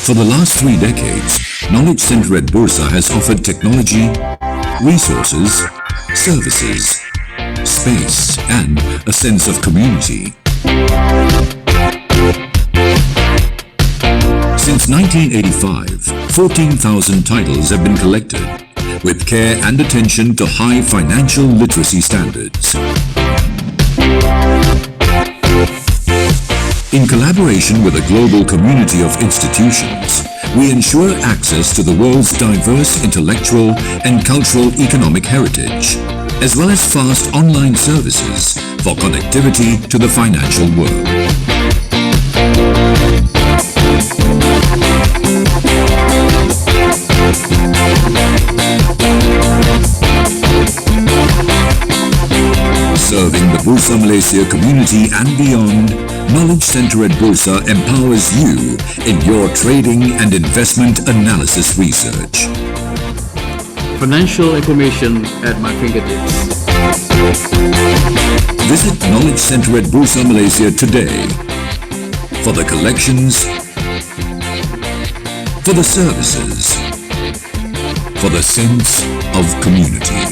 For the last 3 decades, Knowledge Center at Bursa has offered technology, resources, services, space, and a sense of community. Since 1985, 14,000 titles have been collected, with care and attention to high financial literacy standards. In collaboration with a global community of institutions, we ensure access to the world's diverse intellectual and cultural economic heritage, as well as fast online services for connectivity to the financial world. Serving the Bursa Malaysia community and beyond, Knowledge Center at Bursa empowers you in your trading and investment analysis research. Financial information at my fingertips. Visit Knowledge Center at Bursa Malaysia today for the collections, for the services, for the sense of community.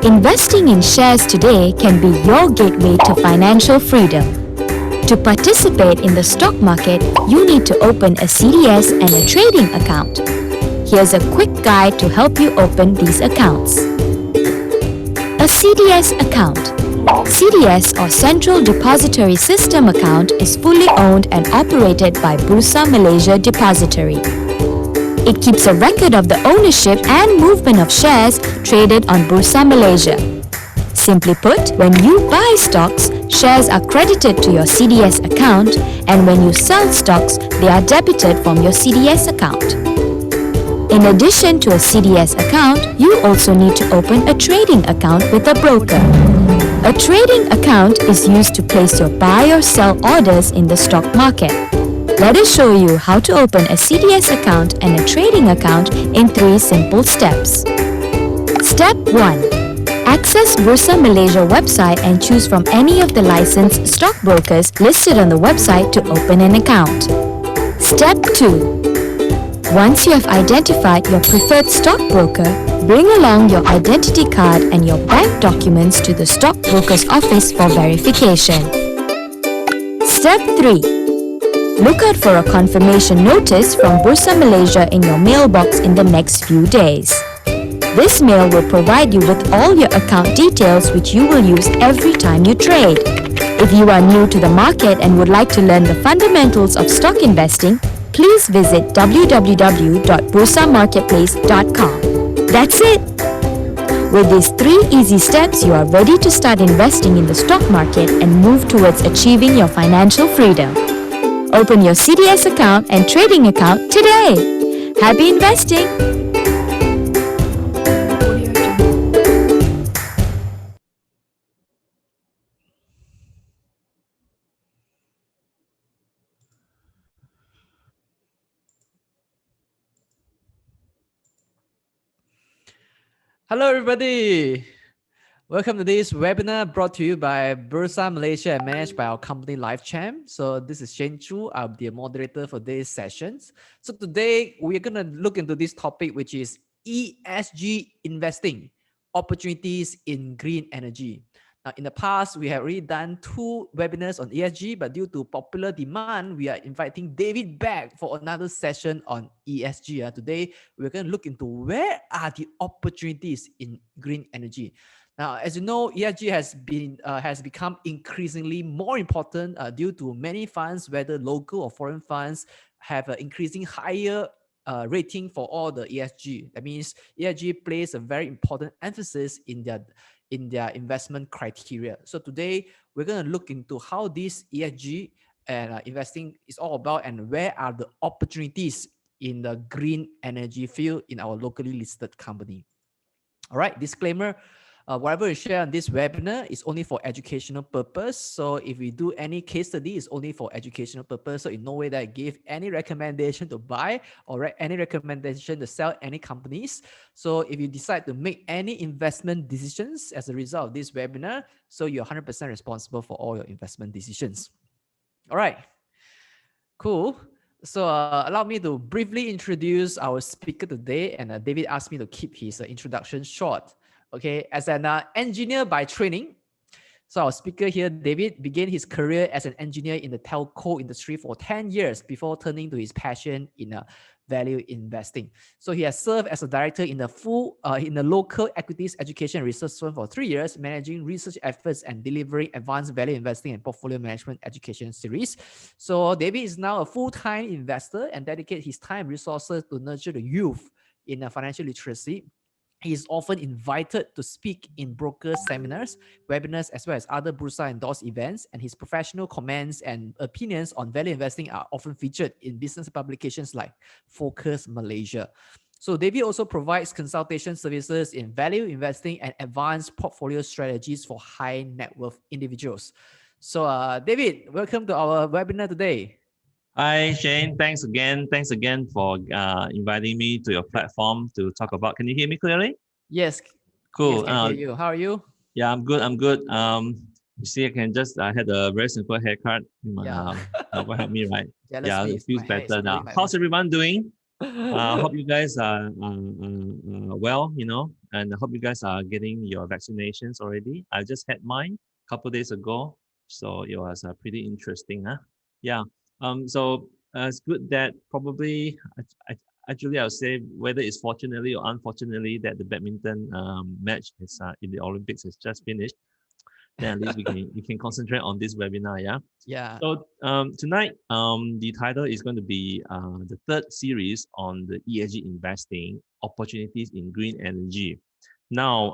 Investing in shares today can be your gateway to financial freedom. To participate in the stock market, you need to open a CDS and a trading account. Here's a quick guide to help you open these accounts. A CDS account. CDS or Central Depository System account is fully owned and operated by Bursa Malaysia Depository. It keeps a record of the ownership and movement of shares traded on Bursa Malaysia. Simply put, when you buy stocks, shares are credited to your CDS account, and when you sell stocks, they are debited from your CDS account. In addition to a CDS account, you also need to open a trading account with a broker. A trading account is used to place your buy or sell orders in the stock market. Let us show you how to open a CDS account and a trading account in 3 simple steps. Step 1. Access Bursa Malaysia website and choose from any of the licensed stockbrokers listed on the website to open an account. Step 2. Once you have identified your preferred stockbroker, bring along your identity card and your bank documents to the stockbroker's office for verification. Step 3. Look out for a confirmation notice from Bursa Malaysia in your mailbox in the next few days. This mail will provide you with all your account details which you will use every time you trade. If you are new to the market and would like to learn the fundamentals of stock investing, please visit www.bursamarketplace.com. That's it! With these 3 easy steps, you are ready to start investing in the stock market and move towards achieving your financial freedom. Open your CDS account and trading account today. Happy investing! Hello everybody! Welcome to this webinar brought to you by Bursa Malaysia and managed by our company LifeChamp. So this is Shane Chu. I'll be a moderator for these sessions. So today we're going to look into this topic, which is ESG investing, opportunities in green energy. Now, in the past, we have already done 2 webinars on ESG, but due to popular demand, we are inviting David back for another session on ESG. Today, we're going to look into where are the opportunities in green energy. Now, as you know, ESG has become increasingly more important due to many funds, whether local or foreign funds, have an increasing higher rating for all the ESG. That means ESG plays a very important emphasis in their investment criteria. So today we're going to look into how this ESG and investing is all about, and where are the opportunities in the green energy field in our locally listed company. All right, disclaimer. Whatever we share on this webinar is only for educational purpose. So if we do any case study, it's only for educational purpose. So in no way that I give any recommendation to buy or any recommendation to sell any companies. So if you decide to make any investment decisions as a result of this webinar, so you're 100% responsible for all your investment decisions. All right, cool. So allow me to briefly introduce our speaker today. And David asked me to keep his introduction short. Okay, as an engineer by training, so our speaker here, David, began his career as an engineer in the telco industry for 10 years before turning to his passion in value investing. So he has served as a director in the local equities education and research firm for 3 years, managing research efforts and delivering advanced value investing and portfolio management education series. So David is now a full-time investor and dedicates his time and resources to nurture the youth in financial literacy. He is often invited to speak in broker seminars, webinars, as well as other Bursa endorsed events, and his professional comments and opinions on value investing are often featured in business publications like Focus Malaysia. So David also provides consultation services in value investing and advanced portfolio strategies for high net worth individuals. So David, welcome to our webinar today. Hi, Shane. Thanks again. Thanks again for inviting me to your platform to talk about. Can you hear me clearly? Yes. Cool. Yes, can hear you. How are you? Yeah, I'm good. I'm good. You see, I had a very simple haircut. Yeah. Will help me, right? Jealous Yeah, me. it feels My hair is better now. growing my How's own. everyone doing? Hope you guys are well, and I hope you guys are getting your vaccinations already. I just had mine a couple of days ago, so it was pretty interesting, huh? Yeah. So it's good that probably actually I'll say whether it's fortunately or unfortunately that the badminton match is in the Olympics has just finished. Then at least we can concentrate on this webinar. Yeah. Yeah. So tonight, the title is going to be the third series on the ESG investing opportunities in green energy. Now,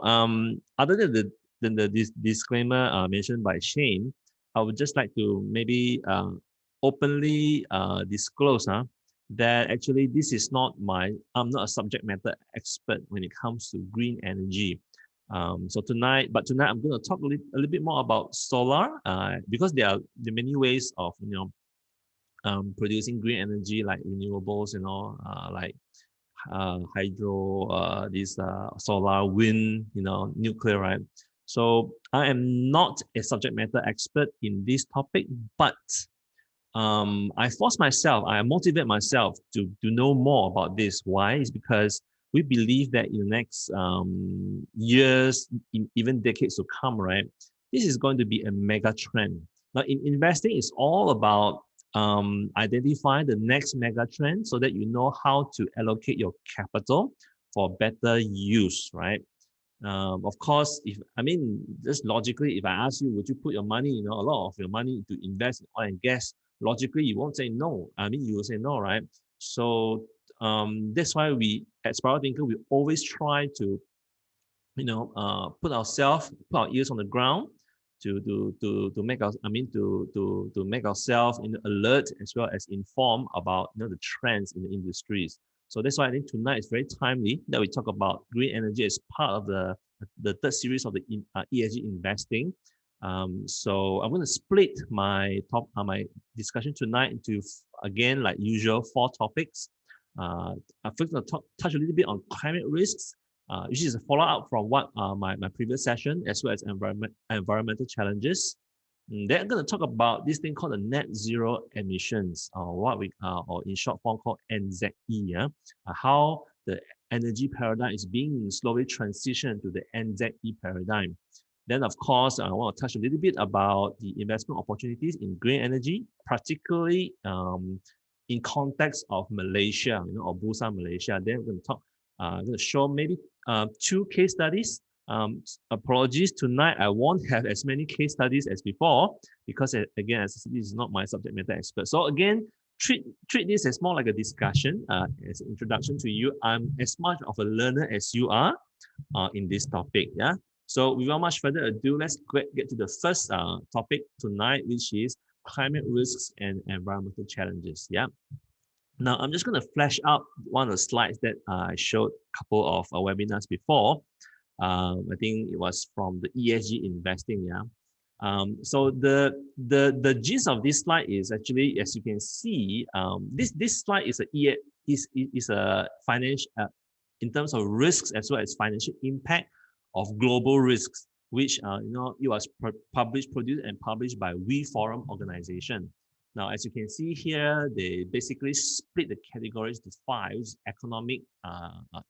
other than this disclaimer mentioned by Shane, I would just like to maybe openly disclose that actually this is not I'm not a subject matter expert when it comes to green energy. So tonight I'm going to talk a little bit more about solar because there are many ways of producing green energy like renewables, like hydro, solar, wind, nuclear, right? So I am not a subject matter expert in this topic, but I motivate myself to know more about this. Why? Is because we believe that in the next years, even decades to come, right, this is going to be a mega trend. Now, in investing, it's all about identifying the next mega trend so that you know how to allocate your capital for better use, right? Of course, just logically, if I ask you, would you put your money, a lot of your money to invest in oil and gas? Logically, you won't say no. You will say no, right? So that's why we at Spiral Thinker, we always try to, put our ears on the ground to make us, to make ourselves alert as well as informed about the trends in the industries. So that's why I think tonight is very timely that we talk about green energy as part of the third series of the ESG investing. So I'm going to split my discussion tonight into, again, like usual, 4 topics. I'm first going to touch a little bit on climate risks, which is a follow-up from what my previous session, as well as environmental challenges. Then I'm going to talk about this thing called the net zero emissions, or in short form called NZE. Yeah? How the energy paradigm is being slowly transitioned to the NZE paradigm. Then, of course, I want to touch a little bit about the investment opportunities in green energy, particularly in context of Malaysia, or Bursa Malaysia. Then we're going to show maybe 2 case studies. Apologies, tonight I won't have as many case studies as before because, again, as this is not my subject matter expert. So again, treat this as more like a discussion, as an introduction to you. I'm as much of a learner as you are in this topic. Yeah. So without much further ado, let's get to the first topic tonight, which is climate risks and environmental challenges. Yeah. Now, I'm just going to flash up one of the slides that I showed a couple of webinars before. I think it was from the ESG investing. Yeah. So the gist of this slide is actually, as you can see, this slide is a financial in terms of risks as well as financial impact of global risks, which it was produced and published by We Forum organization. Now, as you can see here, they basically split the categories to five: economic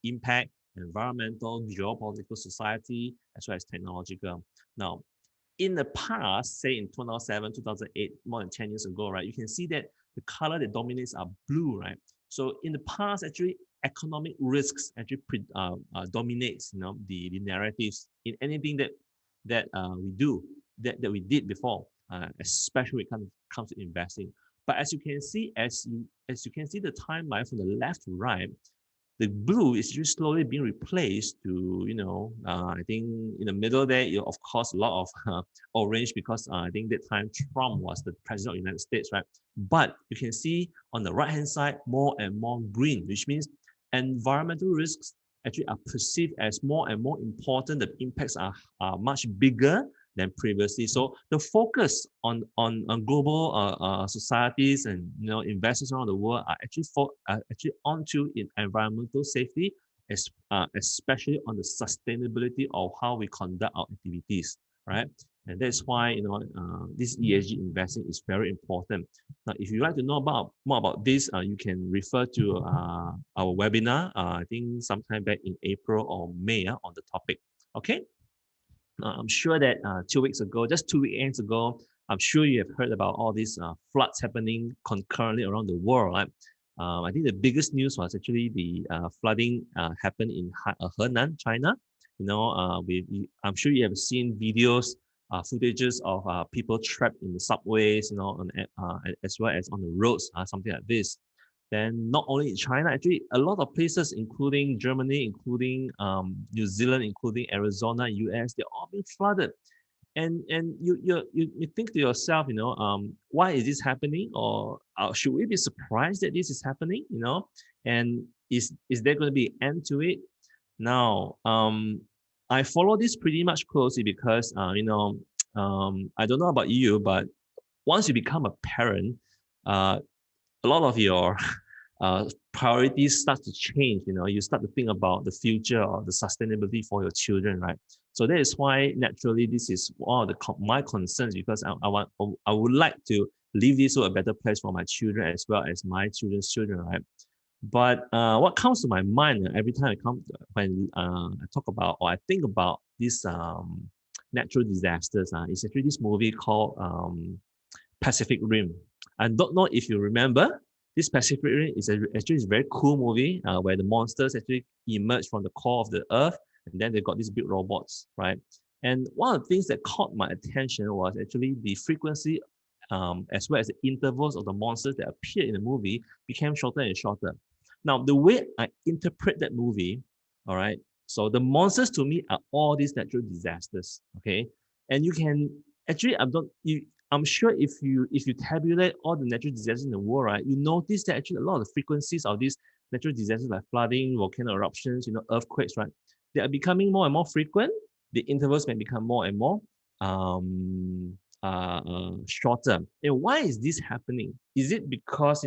impact, environmental, geopolitical, society, as well as technological. Now, in the past, say in 2007, 2008, more than 10 years ago, right, you can see that the color that dominates are blue, right? So in the past, actually, economic risks actually dominates, the narratives in anything that we do, that we did before, especially when it comes to investing. But as you can see, as you can see the timeline from the left to right, the blue is just slowly being replaced to, I think in the middle there, of course, a lot of orange, because I think that time Trump was the president of the United States, right? But you can see on the right-hand side, more and more green, which means environmental risks actually are perceived as more and more important. The impacts are much bigger than previously. So the focus on global societies and investors around the world are actually onto in environmental safety, especially on the sustainability of how we conduct our activities, right? And that's why this ESG investing is very important. Now, if you'd like to know more about this, you can refer to our webinar. I think sometime back in April or May on the topic. Okay. I'm sure that 2 weeks ago, just 2 weekends ago, I'm sure you have heard about all these floods happening concurrently around the world, right? I think the biggest news was actually the flooding happened in Henan, China. I'm sure you have seen videos, footages of people trapped in the subways, as well as on the roads, something like this. Then not only in China, actually a lot of places, including Germany, including New Zealand, including Arizona, US, they're all being flooded. And you think to yourself, why is this happening? Or should we be surprised that this is happening? And is there going to be an end to it? Now, I follow this pretty much closely because I don't know about you, but once you become a parent, a lot of your priorities start to change. You start to think about the future or the sustainability for your children, right? So that is why naturally this is one of my concerns, because I would like to leave this to a better place for my children as well as my children's children, right? But what comes to my mind every time when I talk about or I think about these natural disasters is actually this movie called Pacific Rim. I don't know if you remember. This Pacific Rim is actually a very cool movie where the monsters actually emerge from the core of the earth, and then they got these big robots, right? And one of the things that caught my attention was actually the frequency as well as the intervals of the monsters that appeared in the movie became shorter and shorter. Now, the way I interpret that movie, all right, so the monsters to me are all these natural disasters, okay? And you can actually, I'm sure if you tabulate all the natural disasters in the world, right, you notice that actually a lot of the frequencies of these natural disasters like flooding, volcano eruptions, earthquakes, right, they are becoming more and more frequent. The intervals may become more and more shorter. And why is this happening? Is it because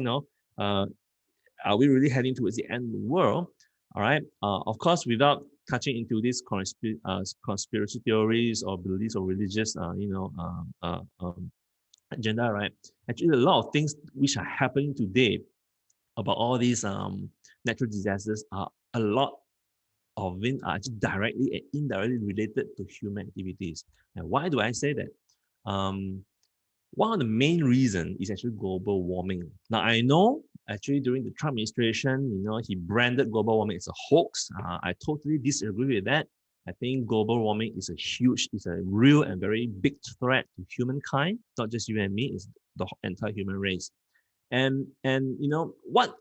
are we really heading towards the end of the world? All right. Of course, without touching into these conspiracy theories or beliefs or religious, agenda, right? Actually, a lot of things which are happening today about all these natural disasters are a lot of them are actually directly and indirectly related to human activities. And why do I say that? One of the main reasons is actually global warming. Now, I know actually during the Trump administration, he branded global warming as a hoax. I totally disagree with that. I think global warming is a real and very big threat to humankind, not just you and me, it's the entire human race. And what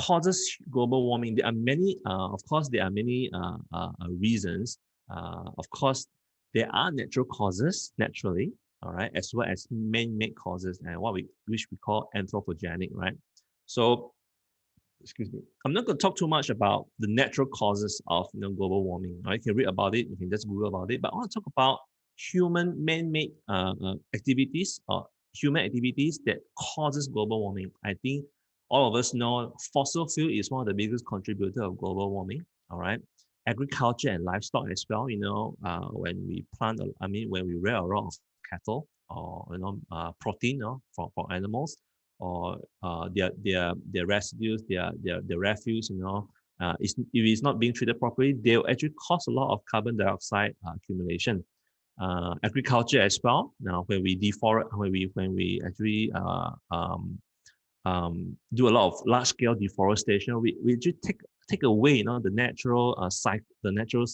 causes global warming? There are many, of course, there are many reasons. Of course, there are natural causes, naturally, all right, as well as man-made causes, and which we call anthropogenic, right? So excuse me, I'm not going to talk too much about the natural causes of global warming. Right? You can read about it, you can just Google about it. But I want to talk about human man-made activities or human activities that causes global warming. I think all of us know fossil fuel is one of the biggest contributor of global warming. All right, agriculture and livestock as well. When we plant, when we rear a lot of cattle or protein for animals, or their residues, their refuse, if it's not being treated properly, they'll actually cause a lot of carbon dioxide accumulation. Agriculture as well. Now, when we deforest, when we actually do a lot of large scale deforestation, we just take away the natural cycle, the natural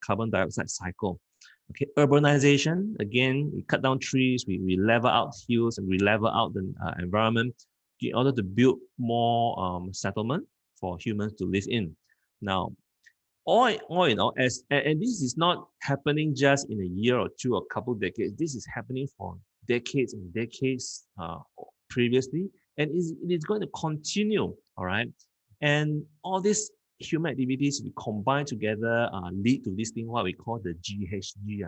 carbon dioxide cycle. Okay, urbanization, again, we cut down trees, we level out hills, and we level out the environment in order to build more settlement for humans to live in. Now, all in all, and this is not happening just in a year or two or couple decades. This is happening for decades and decades previously, and it is going to continue. All right, and all these human activities we combine together lead to this thing what we call the GHG,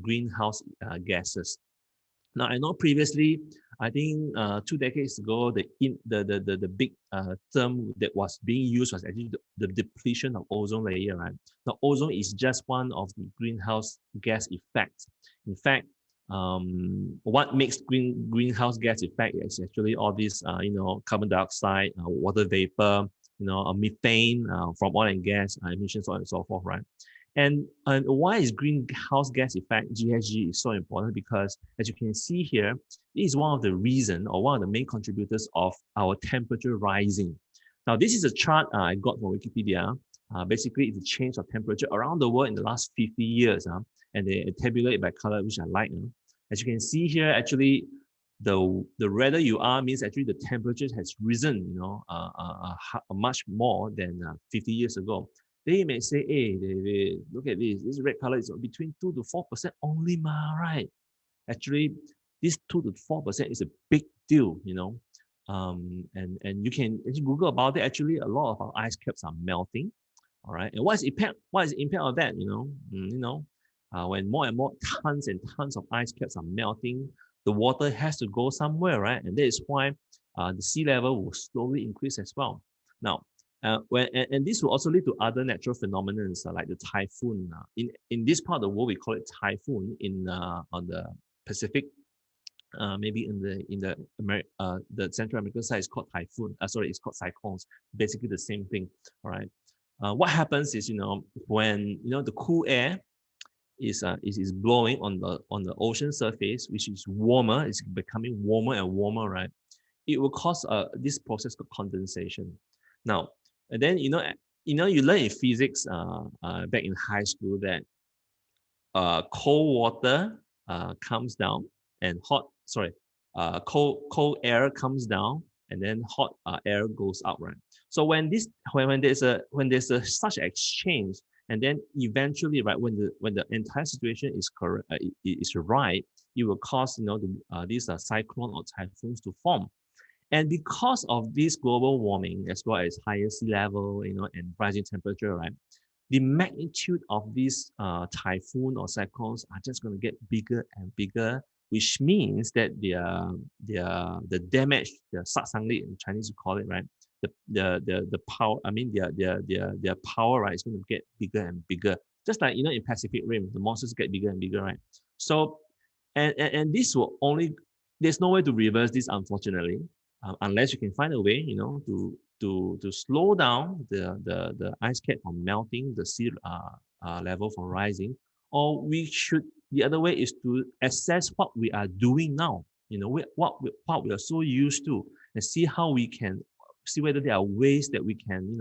greenhouse gases. Now, I know previously, I think 2 decades ago, the big term that was being used was actually the depletion of ozone layer. Right? Now, ozone is just one of the greenhouse gas effects. In fact, what makes greenhouse gas effect is actually all these, carbon dioxide, water vapor, methane from oil and gas emissions, so on and so forth, right? And why is greenhouse gas effect, GHG, is so important? Because as you can see here, it is one of the reason or one of the main contributors of our temperature rising. Now, this is a chart I got from Wikipedia. Basically, it's the change of temperature around the world in the last 50 years. And they tabulate by color, which I like. As you can see here, actually, the redder you are means actually the temperature has risen, much more than 50 years ago. They may say, hey, look at this red color is between 2 to 4% only, right? Actually, this 2 to 4% is a big deal, and you can Google about it. Actually, a lot of our ice caps are melting. All right, and what is the impact of that? When more and more tons and tons of ice caps are melting, the water has to go somewhere, right? And that is why the sea level will slowly increase as well. Now, and this will also lead to other natural phenomena like the typhoon. In this part of the world, we call it typhoon. On the Pacific, maybe in the Central American side, it's called typhoon. It's called cyclones. Basically the same thing. All right. What happens is when the cool air is blowing on the ocean surface, which is warmer, it's becoming warmer and warmer, right? It will cause this process called condensation. Now, and then you learn in physics back in high school that cold water comes down and cold air comes down and then hot air goes up, right? So when there's such exchange, and then eventually, right, when the entire situation is correct, is right, it will cause these cyclone or typhoons to form. And because of this global warming, as well as higher sea level, and rising temperature, right, the magnitude of these typhoon or cyclones are just going to get bigger and bigger, which means that the damage, the satsangli in Chinese we call it, right, the power, their power, right, is going to get bigger and bigger. Just like in Pacific Rim, the monsters get bigger and bigger, right? So, and this will only, there's no way to reverse this, unfortunately. Unless you can find a way, to slow down the ice cap from melting, the sea level from rising, or the other way is to assess what we are doing now, what we are so used to, and see whether there are ways that we can,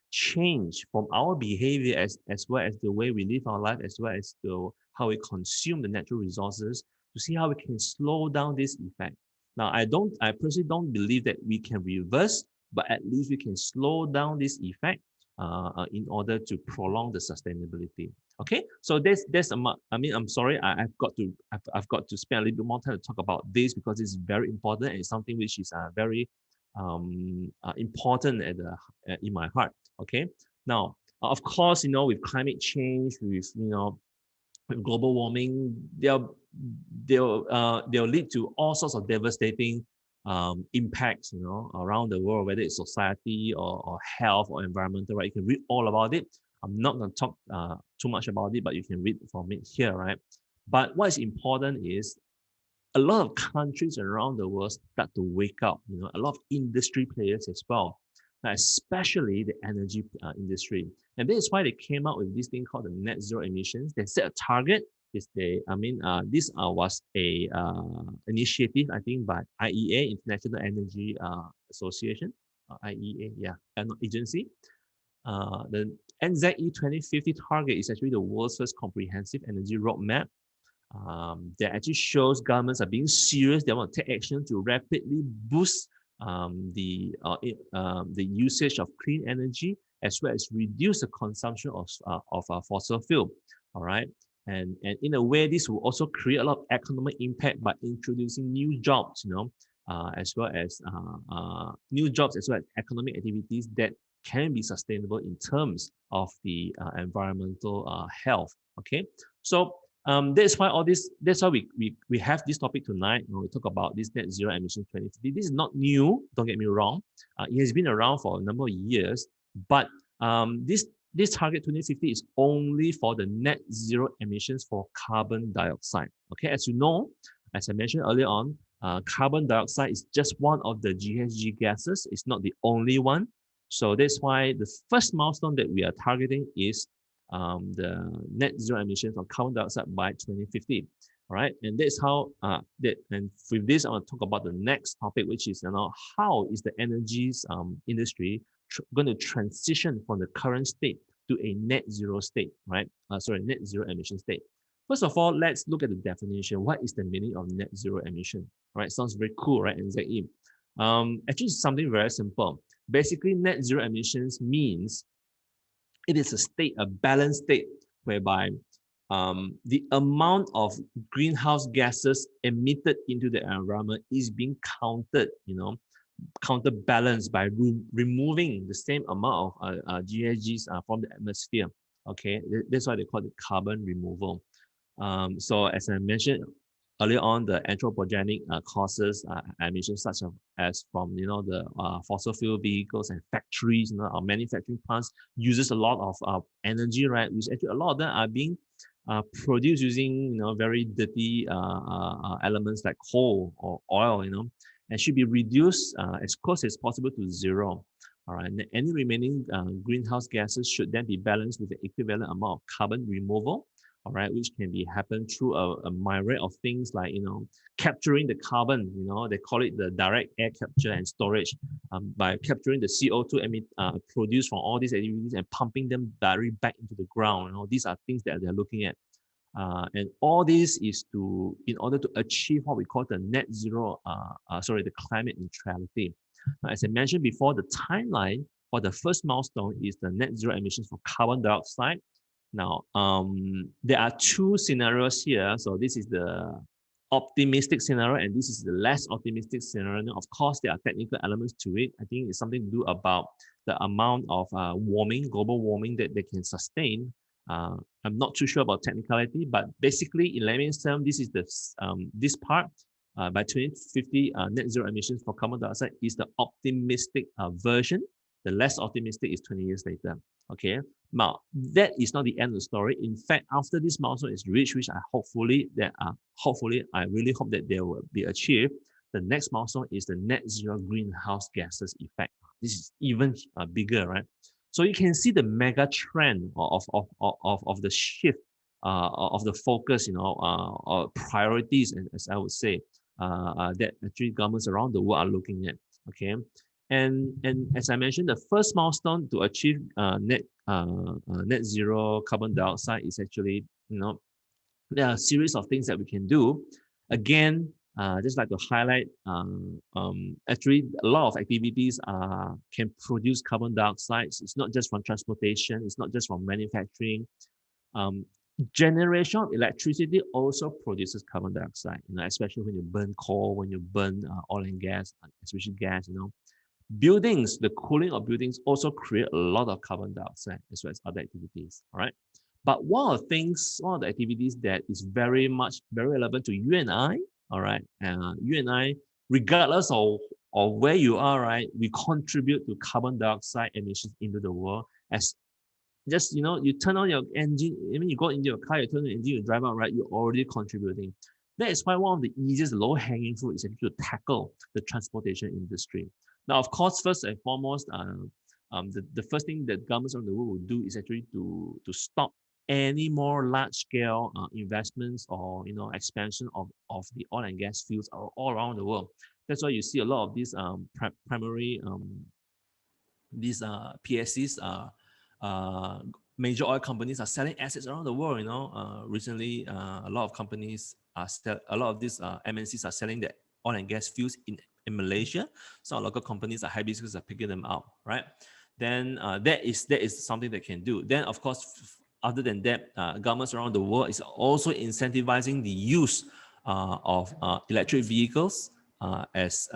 change from our behavior as well as the way we live our life, as well as how we consume the natural resources, to see how we can slow down this effect. Now, I personally don't believe that we can reverse, but at least we can slow down this effect in order to prolong the sustainability. Okay, so I'm sorry, I've got to spend a little bit more time to talk about this, because it's very important and it's something which is very important in my heart. Okay. Now, of course, with climate change, with with global warming, they'll lead to all sorts of devastating impacts, around the world, whether it's society or health or environmental. Right, you can read all about it. I'm not going to talk too much about it, but you can read from it here, right? But what is important is a lot of countries around the world start to wake up. A lot of industry players as well, especially the energy industry. And this is why they came out with this thing called the net zero emissions. They set a target. This was a initiative, I think, by IEA, International Energy Association, IEA, yeah, agency. The NZE 2050 target is actually the world's first comprehensive energy roadmap that actually shows governments are being serious. They want to take action to rapidly boost the usage of clean energy, as well as reduce the consumption of fossil fuel. All right, and in a way, this will also create a lot of economic impact by introducing new jobs, as well as new jobs, as well as economic activities that can be sustainable in terms of the environmental health. Okay, so that's why we have this topic tonight. We talk about this net zero emission 2050. This is not new, don't get me wrong. It has been around for a number of years, but this target 2050 is only for the net zero emissions for carbon dioxide. Okay, as you know, as I mentioned earlier on, carbon dioxide is just one of the GHG gases. It's not the only one. So that's why the first milestone that we are targeting is the net zero emissions of carbon dioxide by 2050. All right, and that's how and with this I want to talk about the next topic, which is how is the energies industry going to transition from the current state to a net zero state, right? Net zero emission state. First of all, let's look at the definition. What is the meaning of net zero emission? All right, sounds very cool, right? NZE. Actually, it's something very simple. Basically, net zero emissions means it is a state, a balanced state, whereby the amount of greenhouse gases emitted into the environment is being counterbalanced by removing the same amount of GHGs from the atmosphere. Okay, that's why they call it carbon removal. So as I mentioned earlier on, the anthropogenic causes emissions such as from the fossil fuel vehicles and factories. Our manufacturing plants uses a lot of energy, right? Which actually a lot of them are being produced using very dirty elements like coal or oil, and should be reduced as close as possible to zero. All right, and any remaining greenhouse gases should then be balanced with the equivalent amount of carbon removal. All right, which can be happen through a myriad of things like capturing the carbon. They call it the direct air capture and storage, by capturing the CO2 produced from all these activities and pumping them directly back into the ground. These are things that they're looking at. And all this is in order to achieve what we call the net zero, the climate neutrality. Now, as I mentioned before, the timeline for the first milestone is the net zero emissions for carbon dioxide. Now, there are two scenarios here. So this is the optimistic scenario, and this is the less optimistic scenario. Of course, there are technical elements to it. I think it's something to do about the amount of global warming that they can sustain. I'm not too sure about technicality, but basically, in layman's terms, this is this part. By 2050, net zero emissions for carbon dioxide is the optimistic version. The less optimistic is 20 years later. Okay. Now, that is not the end of the story. In fact, after this milestone is reached, which I really hope that they will be achieved, the next milestone is the net zero greenhouse gases effect. This is even bigger, right? So you can see the mega trend of the shift of the focus, or priorities, as I would say, that actually governments around the world are looking at. Okay. And as I mentioned, the first milestone to achieve net zero carbon dioxide is actually, there are a series of things that we can do. Again, just like to highlight, actually a lot of activities can produce carbon dioxide. It's not just from transportation. It's not just from manufacturing. Generation of electricity also produces carbon dioxide, especially when you burn coal, when you burn oil and gas, especially gas, Buildings, the cooling of buildings also create a lot of carbon dioxide as well as other activities. All right. But one of the activities that is very relevant to you and I, all right, you and I, regardless of where you are, right, we contribute to carbon dioxide emissions into the world. As just, you turn on your engine, I mean, you go into your car, you turn on the engine, you drive out, right, you're already contributing. That is why one of the easiest low-hanging fruit is actually to tackle the transportation industry. Now, of course, first and foremost, the first thing that governments around the world will do is actually to stop any more large-scale investments or expansion of the oil and gas fields all around the world. That's why you see a lot of these primary PSCs major oil companies are selling assets around the world. Recently a lot of companies a lot of these MNCs are selling the oil and gas fields in Malaysia. Some local companies are hibiscus are picking them out, right? Then that is something they can do. Then of course, other than that, governments around the world is also incentivizing the use of electric vehicles as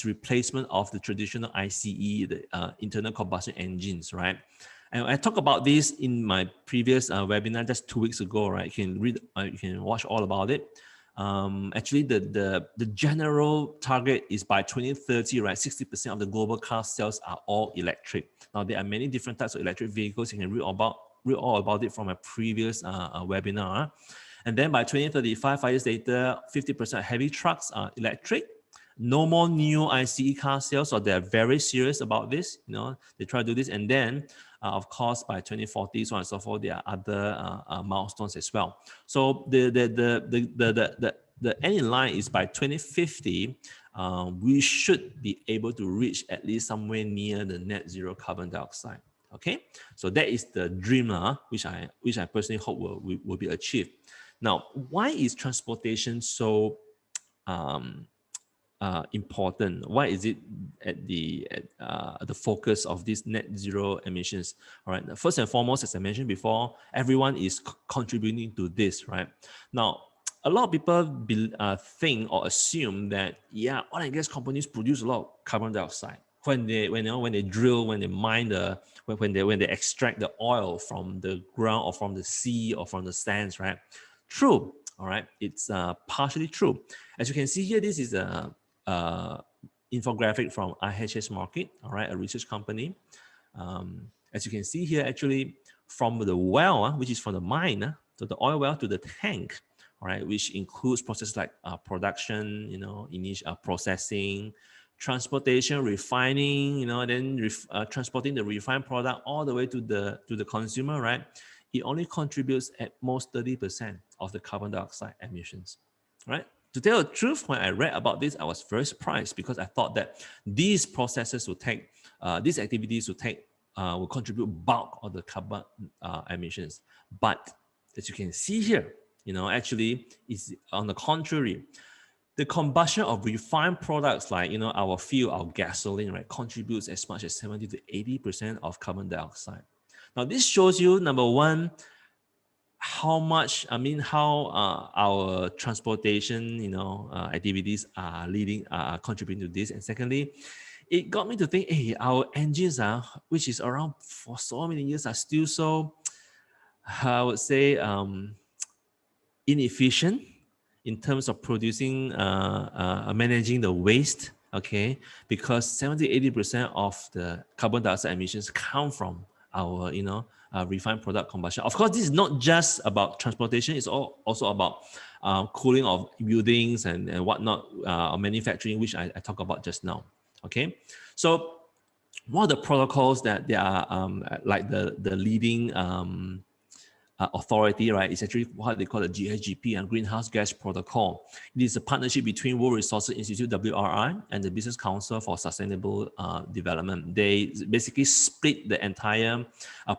replacement of the traditional ICE, the internal combustion engines, right? And I talked about this in my previous webinar just 2 weeks ago, right? You can watch all about it. Actually, the general target is by 2030, right? 60% of the global car sales are all electric. Now, there are many different types of electric vehicles. You can read all about it from my previous webinar. And then by 2035, 5 years later, 50% of heavy trucks are electric. No more new ICE car sales, so they're very serious about this. They try to do this, and then, of course, by 2040, so on and so forth, there are other milestones as well. So the end in line is by 2050, we should be able to reach at least somewhere near the net zero carbon dioxide. Okay, so that is the dream, which I personally hope will be achieved. Now, why is transportation so important? Why is it at the focus of these net zero emissions? All right. First and foremost, as I mentioned before, everyone is contributing to this, right? Now, a lot of people think or assume that oil and gas companies produce a lot of carbon dioxide when they drill, when they mine when they extract the oil from the ground or from the sea or from the sands, right? True. All right, it's partially true. As you can see here, this is a infographic from IHS Markit, all right, a research company. As you can see here, actually, from the well, which is from the mine, to the oil well to the tank, all right, which includes processes like production, initial processing, transportation, refining, then transporting the refined product all the way to the consumer, right? It only contributes at most 30% of the carbon dioxide emissions, right? To tell the truth, when I read about this, I was very surprised because I thought that these processes these activities will contribute bulk of the carbon emissions. But as you can see here, actually, it's on the contrary. The combustion of refined products like, our fuel, our gasoline, right, contributes as much as 70 to 80% of carbon dioxide. Now, this shows you, number one, how our transportation, activities are contributing to this. And secondly, it got me to think, hey, our engines which is around for so many years, are still so, I would say, inefficient in terms of producing, managing the waste, okay? Because 70-80% of the carbon dioxide emissions come from our, refined product combustion. Of course, this is not just about transportation. It's also about cooling of buildings and whatnot, manufacturing, which I talked about just now, okay? So one of the protocols that they are like the leading authority, right, is actually what they call the GHGP and Greenhouse Gas Protocol. It is a partnership between World Resources Institute, WRI, and the Business Council for Sustainable Development. They basically split the entire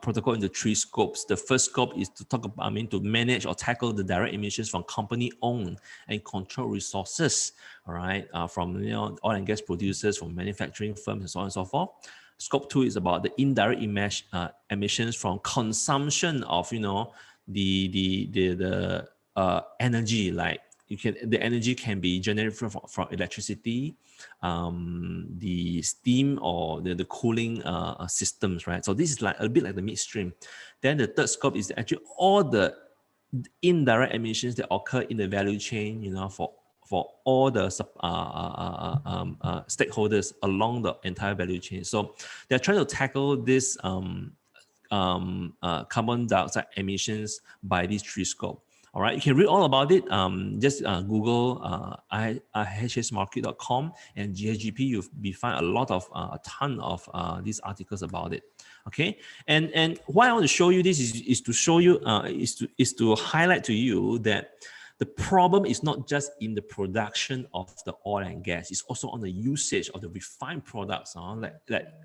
protocol into 3 scopes. The first scope is to talk about, to manage or tackle the direct emissions from company-owned and controlled resources, all right, from oil and gas producers, from manufacturing firms, and so on and so forth. Scope 2 is about the indirect emissions from consumption of, the energy, like the energy can be generated from electricity, the steam or the cooling systems, right? So this is like a bit like the midstream. Then the third scope is actually all the indirect emissions that occur in the value chain, for all the stakeholders along the entire value chain. So they're trying to tackle this carbon dioxide emissions by these three scopes. All right, you can read all about it. Just Google ihsmarket.com and GHGP. You'll find a ton of these articles about it. Okay, and why I want to show you this is to show you is to highlight to you that the problem is not just in the production of the oil and gas; it's also on the usage of the refined products. Like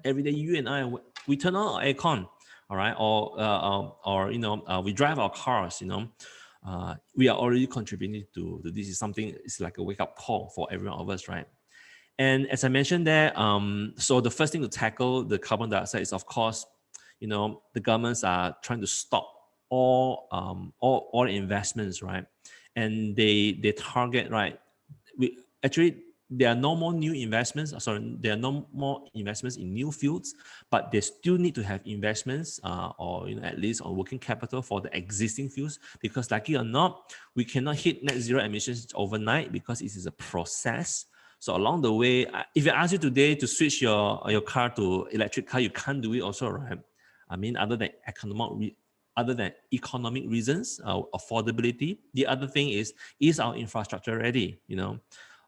every day, you and I, we turn on our aircon, all right, or we drive our cars, we are already contributing to this. Is something, it's like a wake up call for every one of us, right? And as I mentioned there, so the first thing to tackle the carbon dioxide is, of course, the governments are trying to stop all investments, right? And they target, right? There are no more new investments. There are no more investments in new fields, but they still need to have investments, or at least on working capital for the existing fields, because like it or not, we cannot hit net zero emissions overnight because it is a process. So along the way, if I ask you today to switch your car to electric car, you can't do it also, right? I mean, other than economic reasons, affordability. The other thing is our infrastructure ready?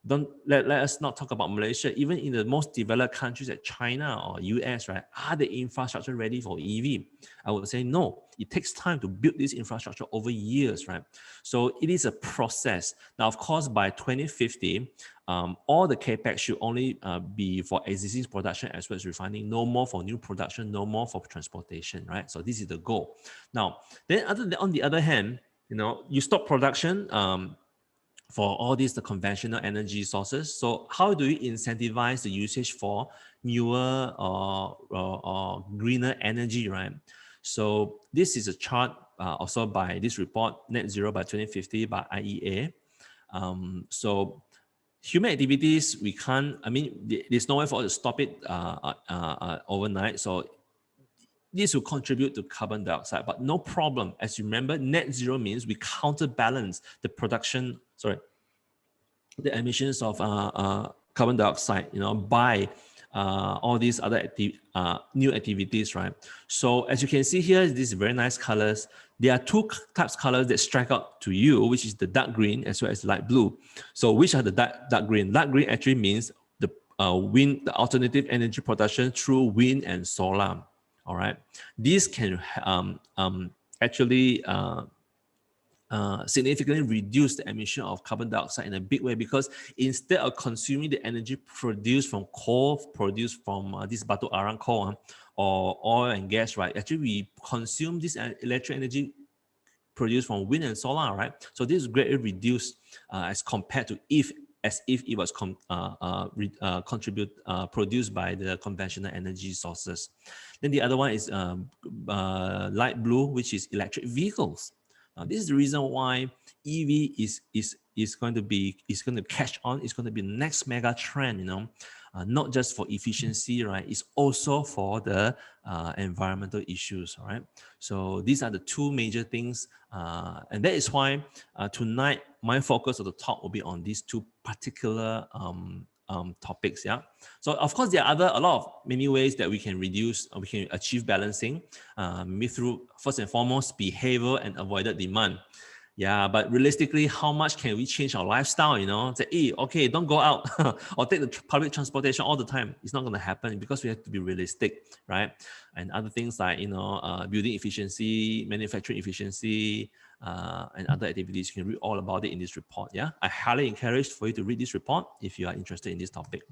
Don't let us not talk about Malaysia. Even in the most developed countries like China or US, right? Are the infrastructure ready for EV? I would say no. It takes time to build this infrastructure over years, right? So it is a process. Now, of course, by 2050, all the capex should only be for existing production as well as refining. No more for new production. No more for transportation, right? So this is the goal. Now, then on the other hand, you stop production. For all these the conventional energy sources. So how do you incentivize the usage for newer or greener energy, right? So this is a chart also by this report, Net Zero by 2050 by IEA. So human activities, we can't, there's no way for us to stop it overnight. So this will contribute to carbon dioxide, but no problem. As you remember, net zero means we counterbalance the the emissions of carbon dioxide, by all these other new activities, right? So as you can see here, these very nice colors. There are two types of colors that strike out to you, which is the dark green as well as light blue. So which are the dark green? Dark green actually means the the alternative energy production through wind and solar. All right, these can actually significantly reduce the emission of carbon dioxide in a big way, because instead of consuming the energy produced from coal, produced from this batu arang coal or oil and gas, right? Actually, we consume this electric energy produced from wind and solar, right? So this is greatly reduced as compared to if it was produced by the conventional energy sources. Then the other one is light blue, which is electric vehicles. Now, this is the reason why EV is going to catch on. It's going to be the next mega trend, not just for efficiency, right? It's also for the environmental issues, right? So these are the two major things, and that is why tonight my focus of the talk will be on these two particular topics. Yeah. So of course there are many ways that we can achieve balancing, maybe through first and foremost behavior and avoided demand. Yeah, but realistically, how much can we change our lifestyle? Say, hey, okay, don't go out or take the public transportation all the time. It's not going to happen, because we have to be realistic, right? And other things like building efficiency, manufacturing efficiency, and other activities. You can read all about it in this report. Yeah, I highly encourage for you to read this report if you are interested in this topic.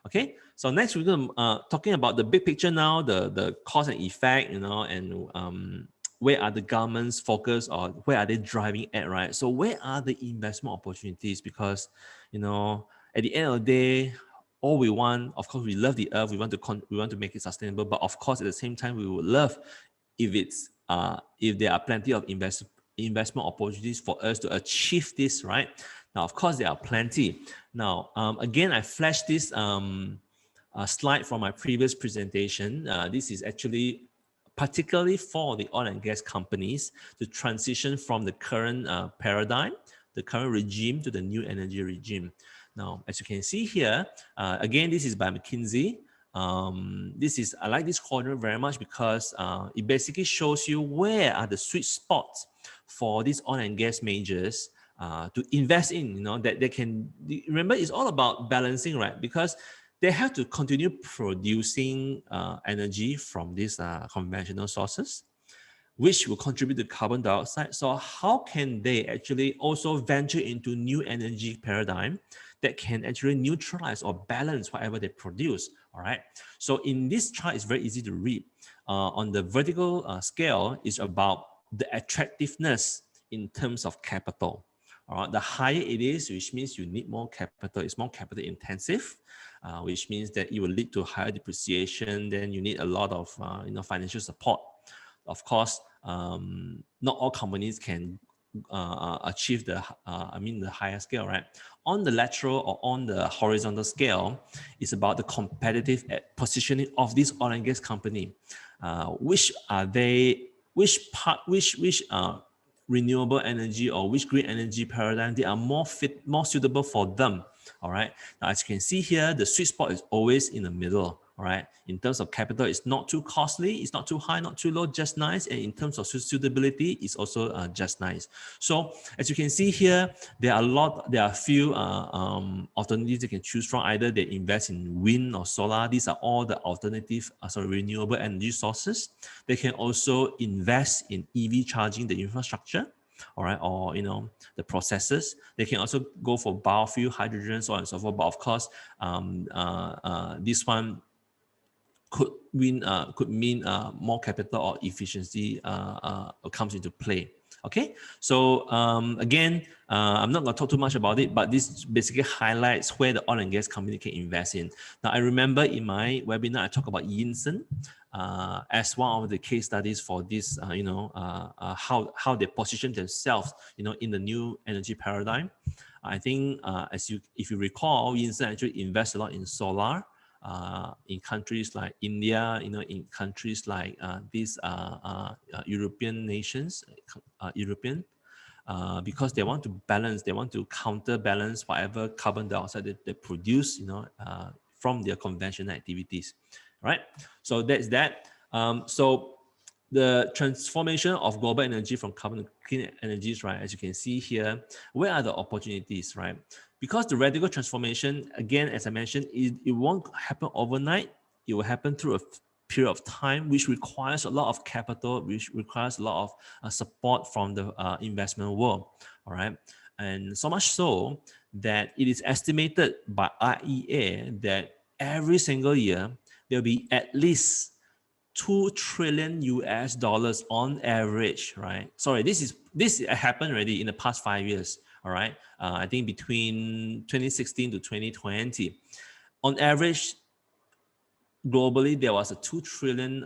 Okay, so next we're going to talking about the big picture now, the cause and effect, and where are the government's focus, or where are they driving at, right? So where are the investment opportunities? Because, at the end of the day, all we want, of course, we love the earth. We want to make it sustainable, but of course, at the same time, we would love if there are plenty of investment opportunities for us to achieve this, right? Now, of course, there are plenty. Now, again, I flashed this slide from my previous presentation. This is actually particularly for the oil and gas companies to transition from the current paradigm, the current regime, to the new energy regime. Now, as you can see here, again, this is by McKinsey. I like this quadrant very much because it basically shows you where are the sweet spots for these oil and gas majors to invest in, that they can, remember, it's all about balancing, right? Because they have to continue producing energy from these conventional sources, which will contribute to carbon dioxide. So how can they actually also venture into new energy paradigm that can actually neutralize or balance whatever they produce? All right. So in this chart, it's very easy to read. On the vertical scale, is about the attractiveness in terms of capital. All right. The higher it is, which means you need more capital. It's more capital intensive, which means that it will lead to higher depreciation. Then you need a lot of financial support. Of course, not all companies can achieve the higher scale, right? On the lateral or on the horizontal scale, it's about the competitive positioning of this oil and gas company. Which renewable energy or which green energy paradigm they are more suitable for them. All right. Now, as you can see here, the sweet spot is always in the middle. All right. In terms of capital, it's not too costly, it's not too high, not too low, just nice. And in terms of suitability, it's also just nice. So as you can see here, there are a few alternatives you can choose from. Either they invest in wind or solar. These are all the alternative, renewable energy sources. They can also invest in EV charging, the infrastructure. All right, or the processes. They can also go for biofuel, hydrogen, so on and so forth. But of course, this one could mean more capital or efficiency comes into play. Okay, so again, I'm not going to talk too much about it, but this basically highlights where the oil and gas company can invest in. Now, I remember in my webinar, I talked about Yinsen as one of the case studies for this, how they position themselves, in the new energy paradigm. I think, if you recall, Yinsen actually invests a lot in solar. In countries like India, in countries like these European nations, because they want to balance, they want to counterbalance whatever carbon dioxide that they produce, from their conventional activities, right? So that's that. So the transformation of global energy from carbon to clean energies, right? As you can see here, where are the opportunities, right? Because the radical transformation, again, as I mentioned, it won't happen overnight. It will happen through a period of time, which requires a lot of capital, which requires a lot of support from the investment world, all right? And so much so that it is estimated by IEA that every single year, there'll be at least $2 trillion on average, right? Sorry, this happened already in the past 5 years. All right, I think between 2016 to 2020, on average, globally there was a 2 trillion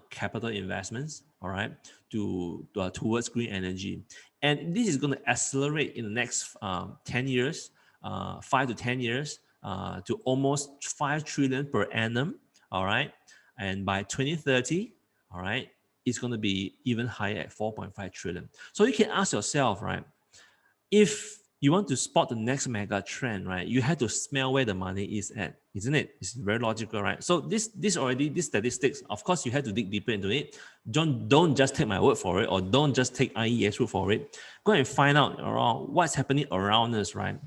capital investments. All right, towards green energy, and this is going to accelerate in the next 10 years, 5 to 10 years, to almost 5 trillion per annum. All right. And by 2030, all right, it's going to be even higher at 4.5 trillion. So you can ask yourself, right, if you want to spot the next mega trend, right, you have to smell where the money is at, isn't it? It's very logical, right? So this statistics, of course, you have to dig deeper into it. Don't just take my word for it, or don't just take IES word for it. Go and find out around what's happening around us, right?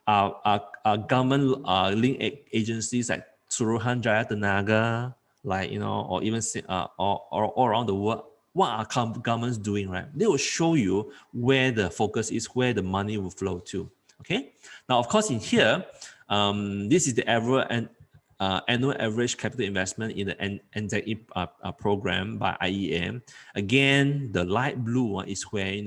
Our government linked agencies like Suruhan Jaya Tenaga, like, or even or all around the world, what are governments doing, right? They will show you where the focus is, where the money will flow to. Okay. Now, of course, in here, this is the annual average capital investment in the NZE program by IEM. Again, the light blue is where,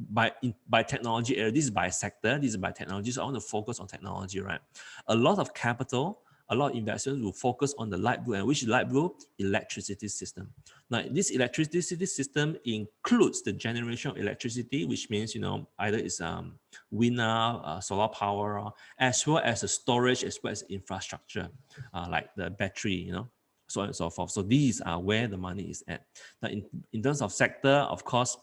by technology area. This is by sector. This is by technology. So I want to focus on technology, right? A lot of capital, a lot of investments will focus on the light blue. And which light blue? Electricity system. Now, this electricity system includes the generation of electricity, which means, either it's wind, solar power, as well as the storage, as well as infrastructure, like the battery, so on and so forth. So these are where the money is at. Now, in terms of sector, of course,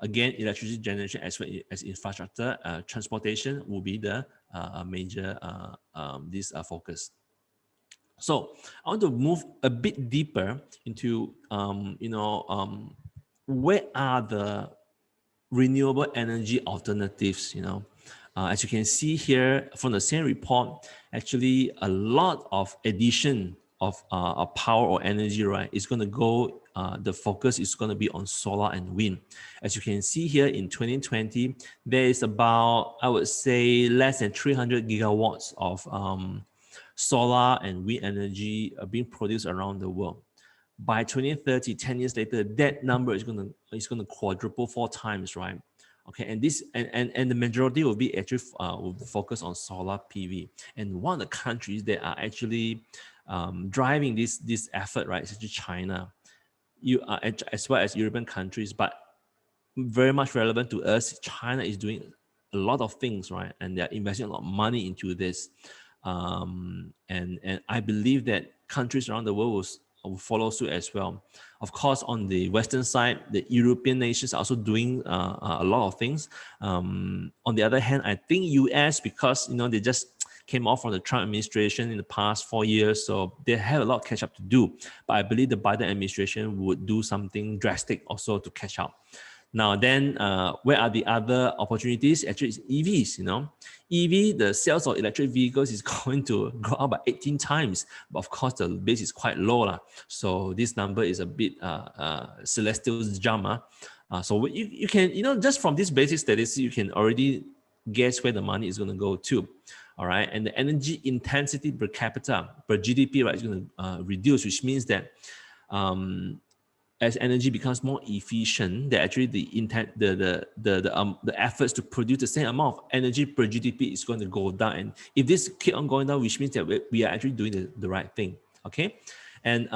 again, electricity generation as well as infrastructure, transportation will be the major focus. So I want to move a bit deeper into, where are the renewable energy alternatives, as you can see here from the same report, actually a lot of addition of power or energy, right, is going to go, the focus is going to be on solar and wind. As you can see here in 2020, there is about, I would say, less than 300 gigawatts of solar and wind energy being produced around the world. By 2030, 10 years later, that number is going to quadruple 4 times, right? Okay, and this and the majority will be actually will focus on solar PV. And one of the countries that are actually driving this effort, right, is actually China. As well as European countries, but very much relevant to us. China is doing a lot of things, right, and they're investing a lot of money into this. And I believe that countries around the world will follow suit as well. Of course, on the Western side, the European nations are also doing a lot of things. On the other hand, I think US, because they just came off from the Trump administration in the past 4 years, so they have a lot of catch up to do. But I believe the Biden administration would do something drastic also to catch up. Now then, where are the other opportunities? Actually, it's EVs, EV, the sales of electric vehicles is going to grow up by 18 times. But of course, the base is quite low. So this number is a bit celestial jump. So you can, just from this basic statistics, you can already guess where the money is going to go to. All right. And the energy intensity per capita, per GDP, right, is going to reduce, which means that as energy becomes more efficient, that actually the efforts to produce the same amount of energy per GDP is going to go down. And if this keep on going down, which means that we are actually doing the right thing. Okay, and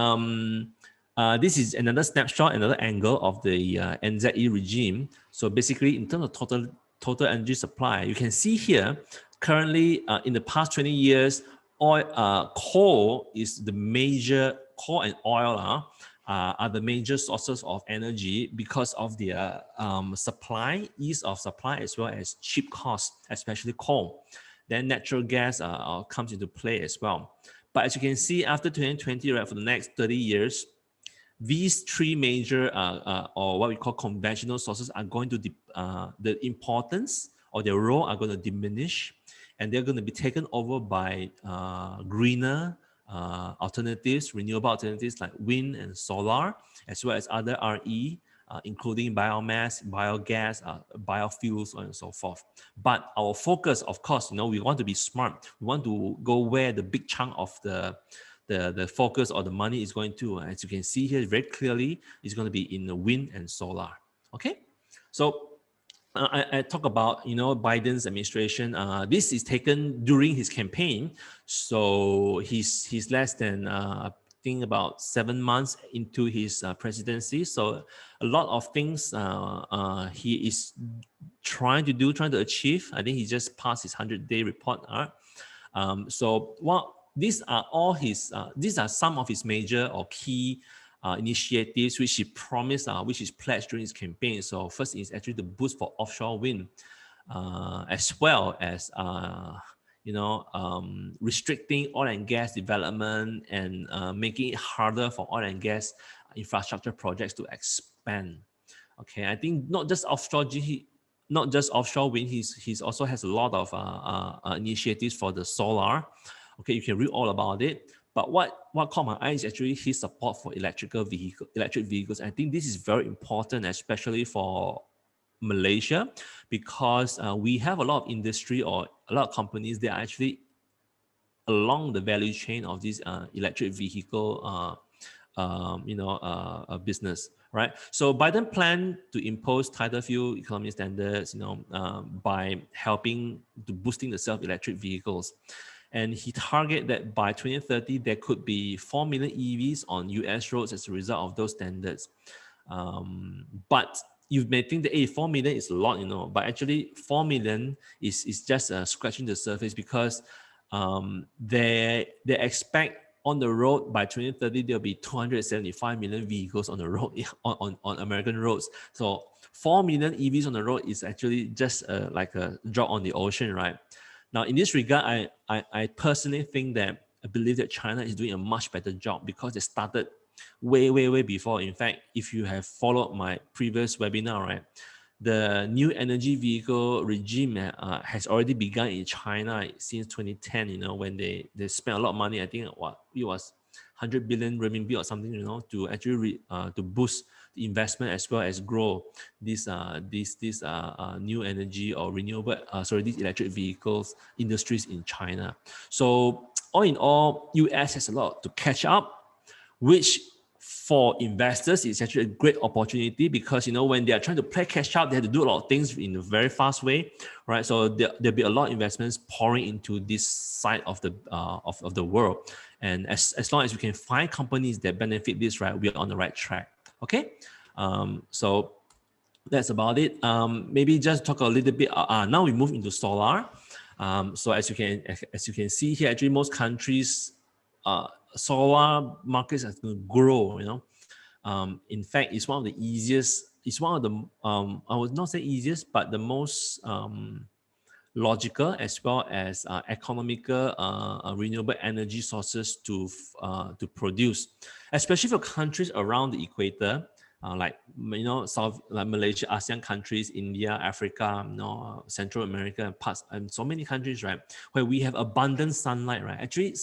this is another snapshot, another angle of the NZE regime. So basically, in terms of total energy supply, you can see here currently in the past 20 years, coal is the major, coal and oil are the major sources of energy because of their ease of supply, as well as cheap costs, especially coal. Then natural gas comes into play as well. But as you can see, after 2020, right, for the next 30 years, these 3 major or what we call conventional sources are going to, the importance or their role are going to diminish, and they're going to be taken over by greener alternatives, renewable alternatives like wind and solar, as well as other RE, including biomass, biogas, biofuels, and so forth. But our focus, of course, we want to be smart. We want to go where the big chunk of the focus or the money is going to. As you can see here very clearly, it's going to be in the wind and solar. Okay, so I talk about Biden's administration. This is taken during his campaign, so he's less than I think about 7 months into his presidency. So a lot of things he is trying to achieve. I think he just passed his 100-day report. These are all his. These are some of his major or key initiatives which he promised, which is pledged during his campaign. So first is actually the boost for offshore wind, as well as restricting oil and gas development and making it harder for oil and gas infrastructure projects to expand. Okay, I think not just offshore wind. He's also has a lot of initiatives for the solar. Okay, you can read all about it. But what caught my eye is actually his support for electric vehicles. I think this is very important, especially for Malaysia, because we have a lot of industry or a lot of companies that are actually along the value chain of this electric vehicle business, right? So Biden planned to impose tighter fuel economy standards, by helping to boosting the sale of electric vehicles. And he target that by 2030, there could be 4 million EVs on US roads as a result of those standards. But you may think that 4 million is a lot, but actually 4 million is just scratching the surface, because they expect on the road by 2030 there'll be 275 million vehicles on the road on American roads. So 4 million EVs on the road is actually just like a drop on the ocean, right? Now, in this regard, I personally think that I believe that China is doing a much better job, because they started way before. In fact, if you have followed my previous webinar, right, the new energy vehicle regime has already begun in China since 2010, when they spent a lot of money. I think it was 100 billion renminbi or something, to actually to boost the investment as well as grow this new energy or renewable, these electric vehicles industries in China. So all in all, US has a lot to catch up, which for investors is actually a great opportunity, because when they are trying to play catch up, they have to do a lot of things in a very fast way, right? So there'll be a lot of investments pouring into this side of the of the world, and as long as we can find companies that benefit this, right, we are on the right track. Okay, so that's about it. Maybe just talk a little bit. Now we move into solar. So as you can see here, actually most countries, solar markets are going to grow. In fact, it's one of the easiest. It's one of the I would not say easiest, but the most logical as well as economical renewable energy sources to produce, especially for countries around the equator, like South, like Malaysia, ASEAN countries, India, Africa, Central America, parts, and so many countries, right, where we have abundant sunlight, right. Actually,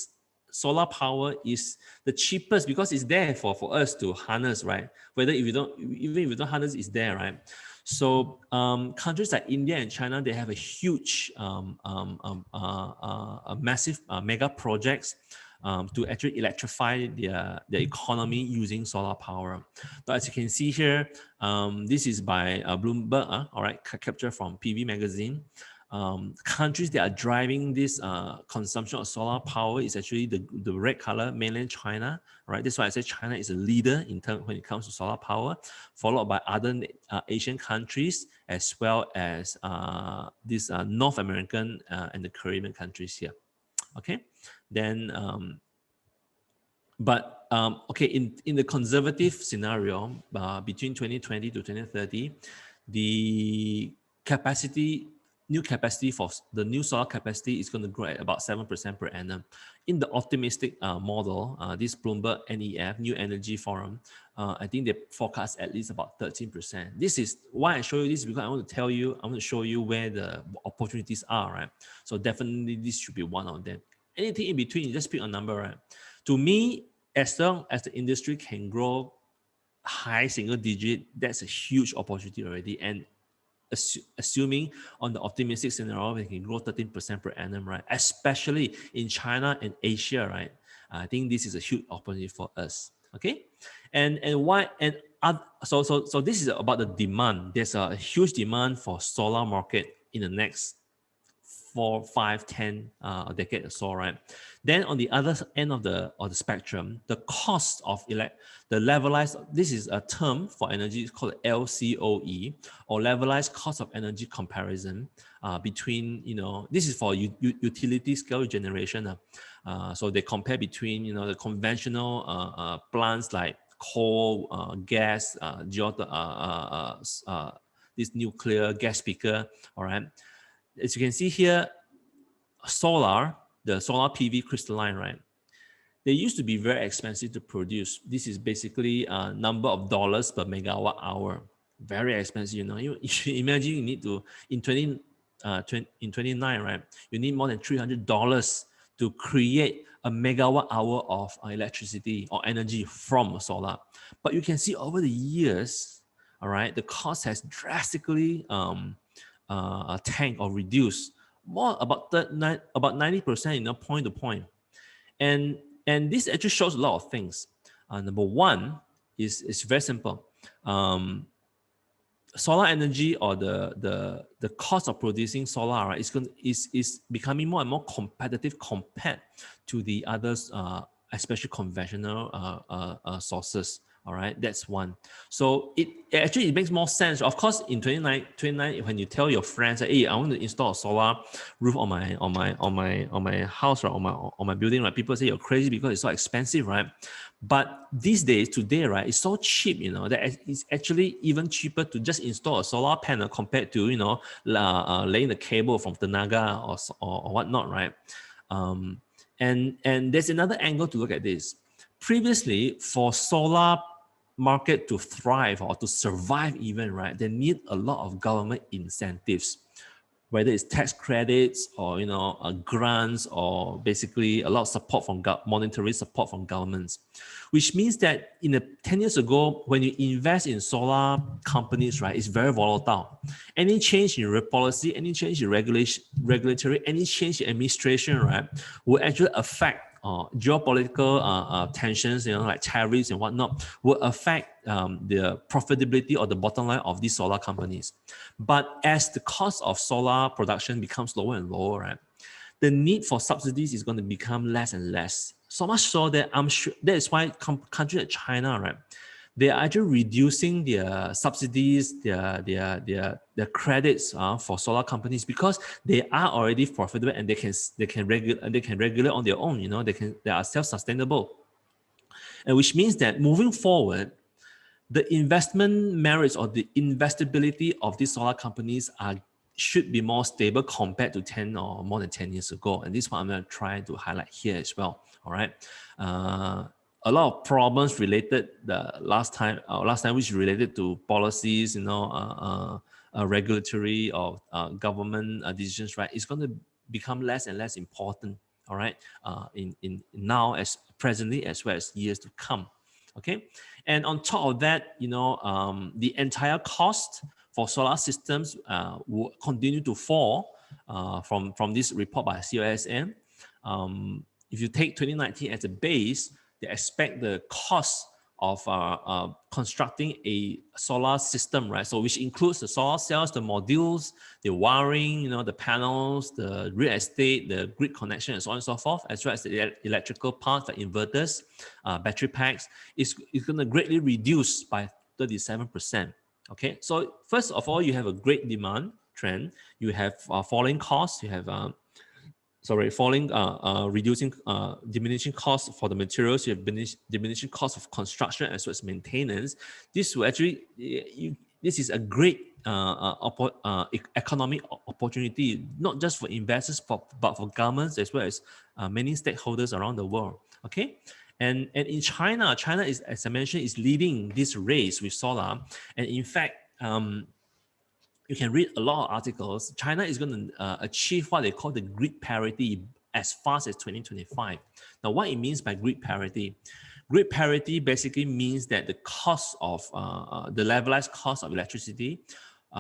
solar power is the cheapest, because it's there for us to harness, right. Whether if you don't, even if you don't harness, it's there, right. So countries like India and China, they have a huge, massive mega projects to actually electrify their economy using solar power. But as you can see here, this is by Bloomberg, all right, captured from PV magazine. Countries that are driving this consumption of solar power is actually the red color, mainland China, right? That's why I say China is a leader in terms when it comes to solar power, followed by other Asian countries, as well as these North American and the Caribbean countries here. Okay, then okay, in the conservative scenario, between 2020 to 2030, the new capacity for the new solar capacity is going to grow at about 7% per annum. In the optimistic model, this Bloomberg NEF, New Energy Forum, I think they forecast at least about 13%. This is why I show you this, because I want to show you where the opportunities are, right? So definitely this should be one of them. Anything in between, you just pick a number, right? To me, as long as the industry can grow high single digit, that's a huge opportunity already. And assuming on the optimistic scenario, we can grow 13% per annum, right? Especially in China and Asia, right? I think this is a huge opportunity for us. Okay, and why? And so this is about the demand. There's a huge demand for solar market in the next 4, 5, 10 a decade or so, right? Then on the other end of the spectrum, the cost of the levelized, this is a term for energy, it's called LCOE, or levelized cost of energy comparison between, this is for utility scale generation. So they compare between, the conventional plants like coal, gas, this nuclear gas peaker, all right? As you can see here, the solar PV crystalline, right? They used to be very expensive to produce. This is basically a number of dollars per megawatt hour. Very expensive, You imagine you need to, in 29, right? You need more than $300 to create a megawatt hour of electricity or energy from solar. But you can see over the years, all right, the cost has drastically tanked or reduced, more about 90%, point to point. And this actually shows a lot of things. Number one is very simple. solar energy or the cost of producing solar, right, is becoming more and more competitive compared to the others, especially conventional sources. All right, that's one. So it makes more sense. Of course, in 29, when you tell your friends, hey, I want to install a solar roof on my house, or on my building, right? People say you're crazy because it's so expensive, right? But these days, today, right, it's so cheap, that it's actually even cheaper to just install a solar panel compared to, laying the cable from Tenaga or whatnot, right? And there's another angle to look at this. Previously, for solar market to thrive or to survive even, right, they need a lot of government incentives, whether it's tax credits or grants, or basically a lot of support from monetary support from governments, which means that 10 years ago, when you invest in solar companies, right, it's very volatile. Any change in policy, any change in regulatory, any change in administration, right, will actually affect geopolitical tensions, like tariffs and whatnot, will affect the profitability or the bottom line of these solar companies. But as the cost of solar production becomes lower and lower, right, the need for subsidies is going to become less and less. So much so that I'm sure that is why countries like China, right, they are actually reducing their subsidies, their credits for solar companies, because they are already profitable and they can regulate on their own. They are self-sustainable, and which means that moving forward, the investment merits or the investability of these solar companies should be more stable compared to 10 or more than 10 years ago. And this is what I'm going to try to highlight here as well. All right. A lot of problems related the last time, which related to policies, regulatory or government decisions, right? It's going to become less and less important. All right. In now, as presently, as well as years to come. Okay. And on top of that, the entire cost for solar systems will continue to fall from this report by COSM. If you take 2019 as a base, they expect the cost of constructing a solar system, right? So which includes the solar cells, the modules, the wiring, the panels, the real estate, the grid connection, and so on and so forth, as well as the electrical parts, like inverters, battery packs, is going to greatly reduce by 37%. Okay, so first of all, you have a great demand trend. You have falling costs. You have diminishing costs for the materials. You have diminishing costs of construction as well as maintenance. This will actually, this is a great economic opportunity, not just for investors, but for governments as well as many stakeholders around the world. Okay. And in China is, as I mentioned, is leading this race with solar. And in fact, you can read a lot of articles. China is going to achieve what they call the grid parity as fast as 2025. Now, what it means by grid parity? Grid parity basically means that the cost of the levelized cost of electricity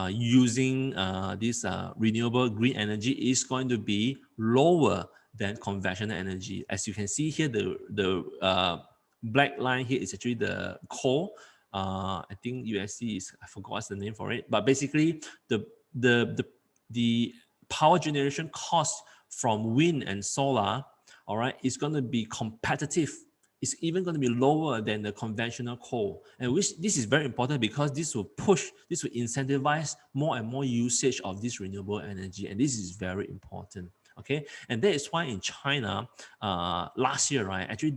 using this renewable green energy is going to be lower than conventional energy. As you can see here, the black line here is actually the coal. I think USC is, I forgot what's the name for it, but basically the power generation cost from wind and solar, all right, is going to be competitive. It's even going to be lower than the conventional coal, and this is very important because this will incentivize more and more usage of this renewable energy, and this is very important. Okay, and that is why in China last year, right, actually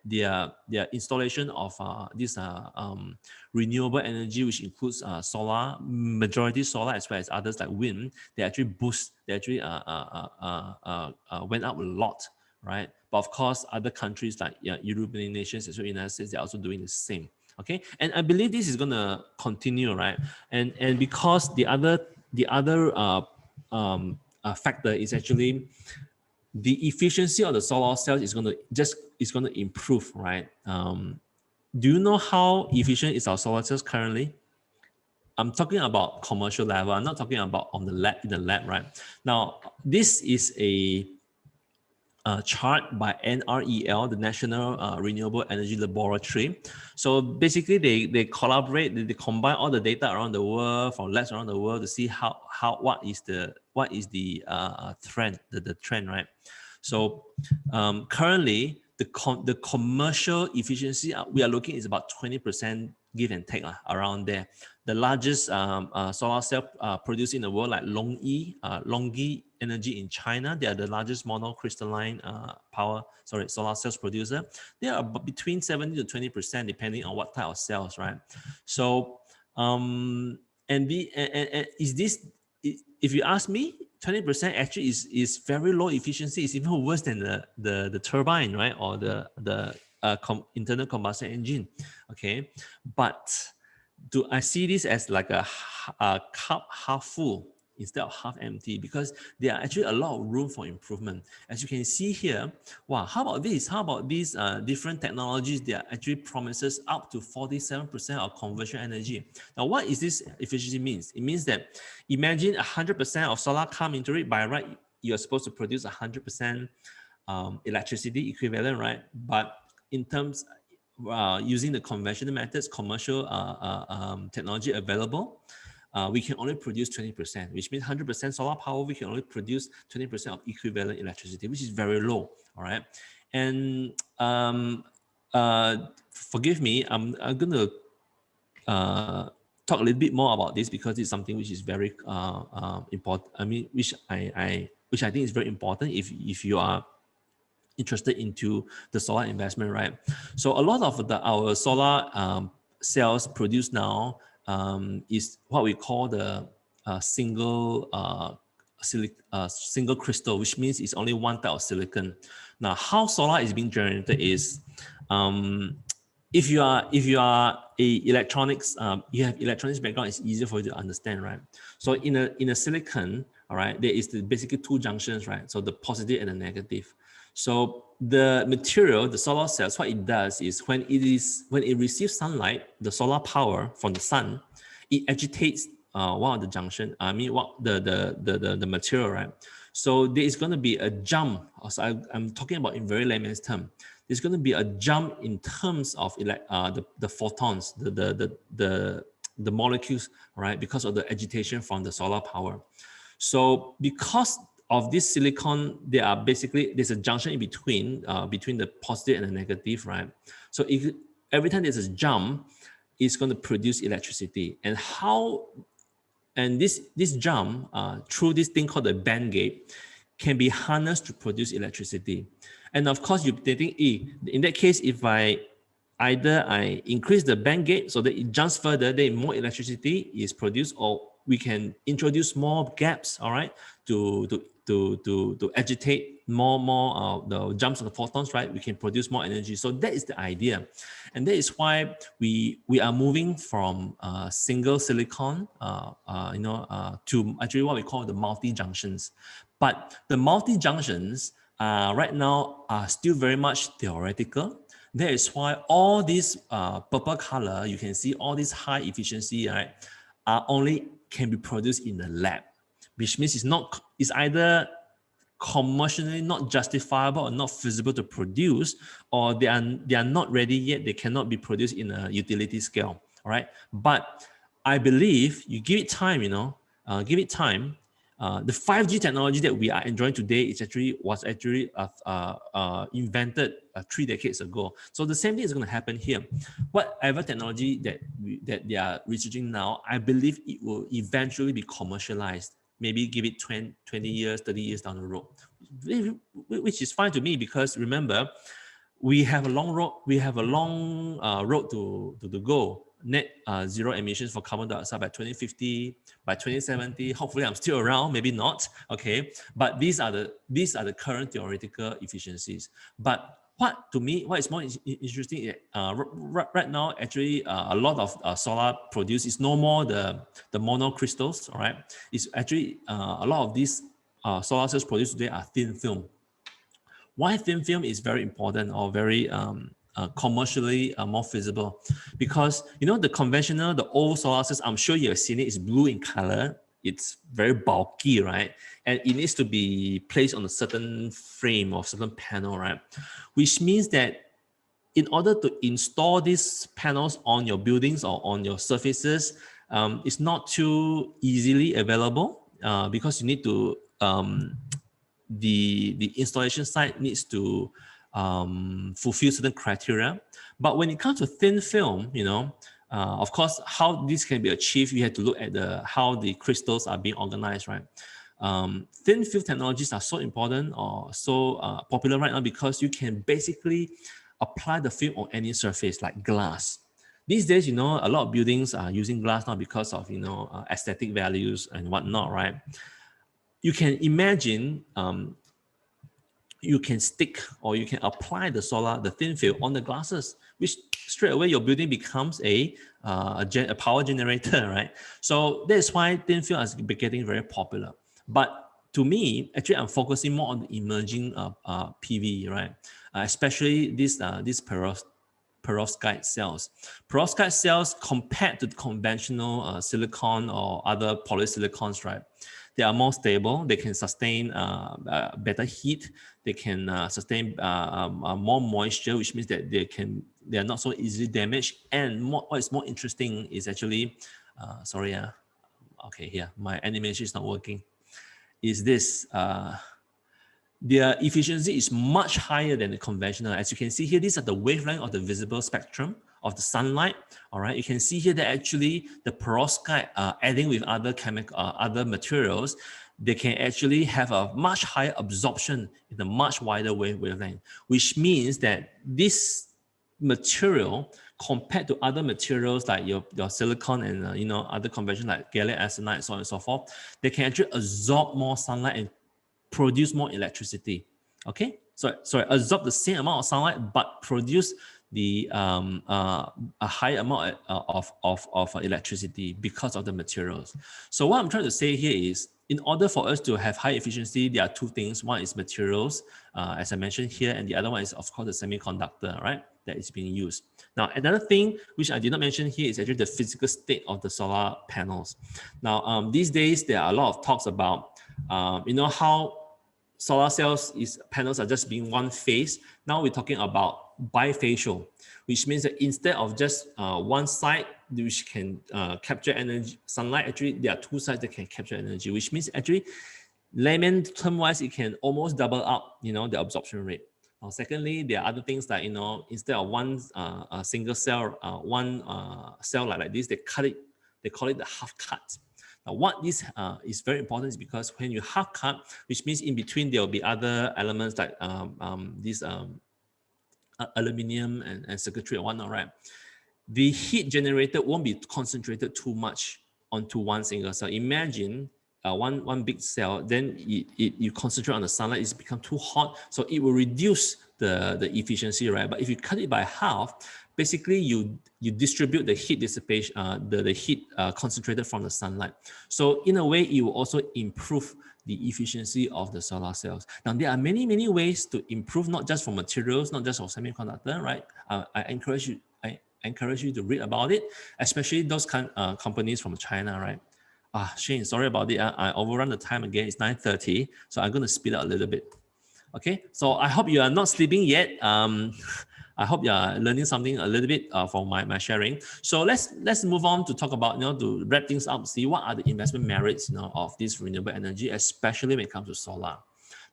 their installation of this renewable energy, which includes solar, majority solar as well as others like wind, they actually went up a lot, right? But of course, other countries like European nations as well as United States, they're also doing the same. Okay, and I believe this is going to continue, right? And because the other factor is actually the efficiency of the solar cells is going to improve, right? Do you know how efficient is our solar cells currently? I'm talking about commercial level. I'm not talking about in the lab, right? Now, this is a chart by NREL, the National Renewable Energy Laboratory. So basically, they collaborate, they combine all the data around the world from labs around the world to see what is the trend, the trend, right? So currently, the commercial efficiency we are looking is about 20%, give and take around there. The largest solar cell produced in the world, like LONGi Energy in China, they are the largest monocrystalline solar cells producer. They are between 70 to 20%, depending on what type of cells, right? So, and is this, if you ask me, 20% actually is very low efficiency. It's even worse than the turbine, right? Or the internal combustion engine, okay? But do I see this as like a cup half full instead of half empty? Because there are actually a lot of room for improvement. As you can see here, wow, how about this? How about these different technologies that actually promises up to 47% of conversion energy? Now, what is this efficiency means? It means that imagine 100% of solar come into it. By right, you're supposed to produce 100% electricity equivalent, right? But in terms using the conventional methods, commercial technology available, we can only produce 20%, which means 100% solar power, we can only produce 20% of equivalent electricity, which is very low, all right? And forgive me, I'm going to talk a little bit more about this because it's something which is very important. I mean, which I think is very important if you are interested into the solar investment, right? So a lot of our solar cells produced now is what we call the single crystal, which means it's only one type of silicon. Now, how solar is being generated is if you are a electronics, you have electronics background, it's easier for you to understand, right? So in a silicon, all right, there is basically two junctions, right? So the positive and the negative. So the material, the solar cells, what it does is when it receives sunlight, the solar power from the sun, it agitates one of the junction. I mean, what the material, right? So there is going to be a jump. So I'm talking about in very layman's term. There's going to be a jump in terms of the photons, the molecules, right? Because of the agitation from the solar power. So because of this silicon, there's a junction in between the positive and the negative, right? So every time there's a jump, it's going to produce electricity. And this jump through this thing called the band gap can be harnessed to produce electricity. And of course, you're thinking, in that case, if I increase the band gap so that it jumps further, then more electricity is produced, or we can introduce more gaps, all right, to agitate more the jumps of the photons, right? We can produce more energy. So that is the idea, and that is why we are moving from single silicon, to actually what we call the multi junctions. But the multi junctions right now are still very much theoretical. That is why all these purple color, you can see all these high efficiency, right, only can be produced in the lab, which means it's either commercially not justifiable or not feasible to produce, or they are not ready yet. They cannot be produced in a utility scale. All right, but I believe you give it time. Give it time. The 5G technology that we are enjoying today was actually invented 3 decades ago. So the same thing is going to happen here. Whatever technology that they are researching now, I believe it will eventually be commercialized. Maybe give it 20 years, 30 years down the road, which is fine to me, because remember, we have a long road. We have a long road to go. Net zero emissions for carbon dioxide by 2050, by 2070. Hopefully, I'm still around. Maybe not. Okay, but these are the current theoretical efficiencies. But what is more interesting right now, actually, a lot of solar produced is no more the monocrystals. All right, it's actually a lot of these solar cells produced today are thin film. Why thin film is very important, or very commercially more feasible? Because the conventional, the old solar cells, I'm sure you have seen it, is blue in color. it's very bulky, right? And it needs to be placed on a certain frame or certain panel, right? Which means that in order to install these panels on your buildings or on your surfaces, it's not too easily available because you need to, the installation site needs to fulfill certain criteria. But when it comes to thin film, of course, how this can be achieved, you have to look at how the crystals are being organized, right? Thin film technologies are so important or so popular right now because you can basically apply the film on any surface like glass. These days, a lot of buildings are using glass now because of, aesthetic values and whatnot, right? You can imagine you can stick or you can apply the thin film on the glasses, which straight away your building becomes a power generator, right? So that's why thin film is getting very popular. But to me, actually, I'm focusing more on the emerging PV, right? Especially these perovskite cells. Perovskite cells compared to conventional silicon or other polysilicons, right? They are more stable. They can sustain better heat. They can sustain more moisture, which means that they are not so easily damaged. And what is more interesting is actually, okay, here my animation is not working. Is this? Their efficiency is much higher than the conventional. As you can see here, these are the wavelength of the visible spectrum of the sunlight. All right, you can see here that actually the perovskite adding with other other materials, they can actually have a much higher absorption in a much wider wavelength, which means that this material compared to other materials like your silicon and other conventional like gallium arsenide, so on and so forth, they can actually absorb more sunlight and produce more electricity. Okay, so absorb the same amount of sunlight but produce a high amount of electricity because of the materials. So what I'm trying to say here is, in order for us to have high efficiency, there are two things. One is materials, as I mentioned here, and the other one is, of course, the semiconductor, right, that is being used. Now, another thing which I did not mention here is actually the physical state of the solar panels. Now, these days, there are a lot of talks about, how solar panels are just being one phase. Now we're talking about bifacial, which means that instead of just one side which can capture energy, sunlight, actually there are two sides that can capture energy, which means actually layman term wise, it can almost double up, the absorption rate. Now, secondly, there are other things like, instead of one single cell, one cell like this, they call it the half cut. Now, what this is very important is because when you half cut, which means in between there will be other elements like this aluminum and circuitry and whatnot, right? The heat generated won't be concentrated too much onto one single cell. Imagine one big cell, then you concentrate on the sunlight, it's become too hot, so it will reduce the efficiency, right? But if you cut it by half, basically you distribute the heat dissipation, the heat concentrated from the sunlight. So in a way, it will also improve the efficiency of the solar cells. Now, there are many ways to improve, not just for materials, not just for semiconductor, right? I encourage you to read about it, especially those companies from China, right? Shane, sorry about it. I overrun the time again. It's 9:30, so I'm going to speed up a little bit. Okay, so I hope you are not sleeping yet. I hope you are learning something a little bit from my sharing. So let's move on to talk about, to wrap things up, see what are the investment merits, of this renewable energy, especially when it comes to solar.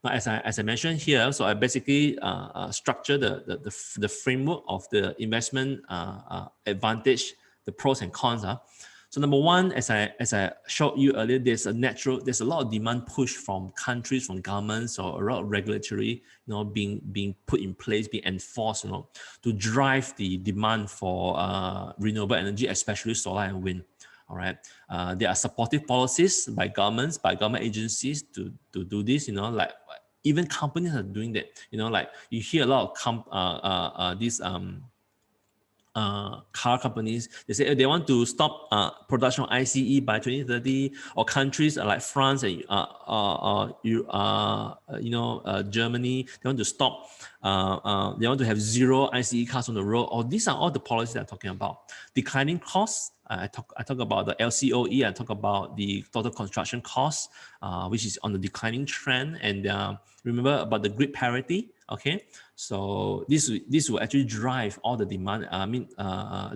Now, as I mentioned here, so I basically structure the framework of the investment advantage, the pros and cons. So number one, as I showed you earlier, there's a lot of demand push from countries, from governments, or a lot of regulatory, being put in place, being enforced, to drive the demand for renewable energy, especially solar and wind. All right, there are supportive policies by governments, by government agencies to do this. Like even companies are doing that. Like you hear a lot of these car companies, they say they want to stop production of ICE by 2030, or countries like France and Germany, they want to stop, they want to have zero ICE cars on the road. Or these are all the policies they're talking about. Declining costs, I talk about the LCOE. I talk about the total construction cost, which is on the declining trend. And remember about the grid parity. Okay, so this will actually drive all the demand.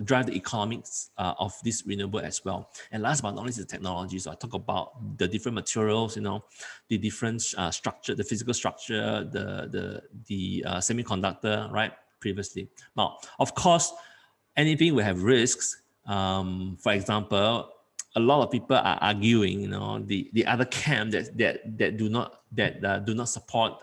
Drive the economics of this renewable as well. And last but not least, the technology. So I talk about the different materials, the different structure, the physical structure, the semiconductor, right? Previously. Now, of course, anything will have risks. For example, a lot of people are arguing, the other camp that do not support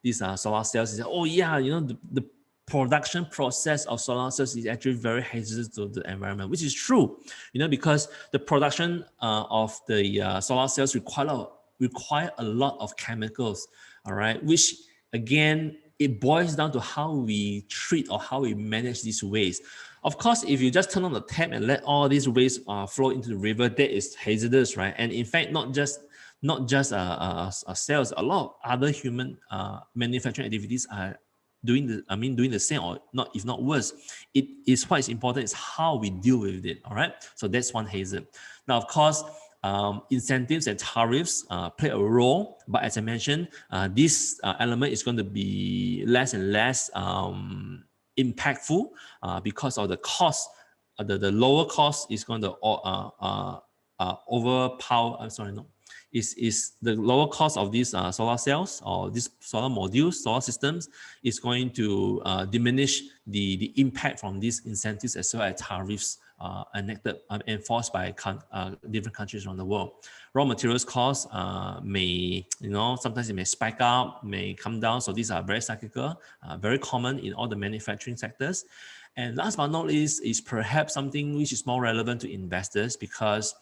these solar cells is, oh yeah, the production process of solar cells is actually very hazardous to the environment, which is true, because the production of the solar cells require a lot of chemicals, all right, which again, it boils down to how we treat or how we manage these waste. Of course, if you just turn on the tap and let all these waste flow into the river, that is hazardous, right? And in fact, not just cells, a lot of other human manufacturing activities are doing the same, or not, if not worse. It is what is important is how we deal with it. All right. So that's one hazard. Now, of course, incentives and tariffs play a role, but as I mentioned, this element is going to be less and less impactful because of the cost. The lower cost is going to overpower. I'm sorry, no. Is the lower cost of these solar cells or these solar modules, solar systems, is going to diminish the impact from these incentives as well as tariffs enforced by different countries around the world. Raw materials costs may, sometimes it may spike up, may come down. So these are very cyclical, very common in all the manufacturing sectors. And last but not least is perhaps something which is more relevant to investors, because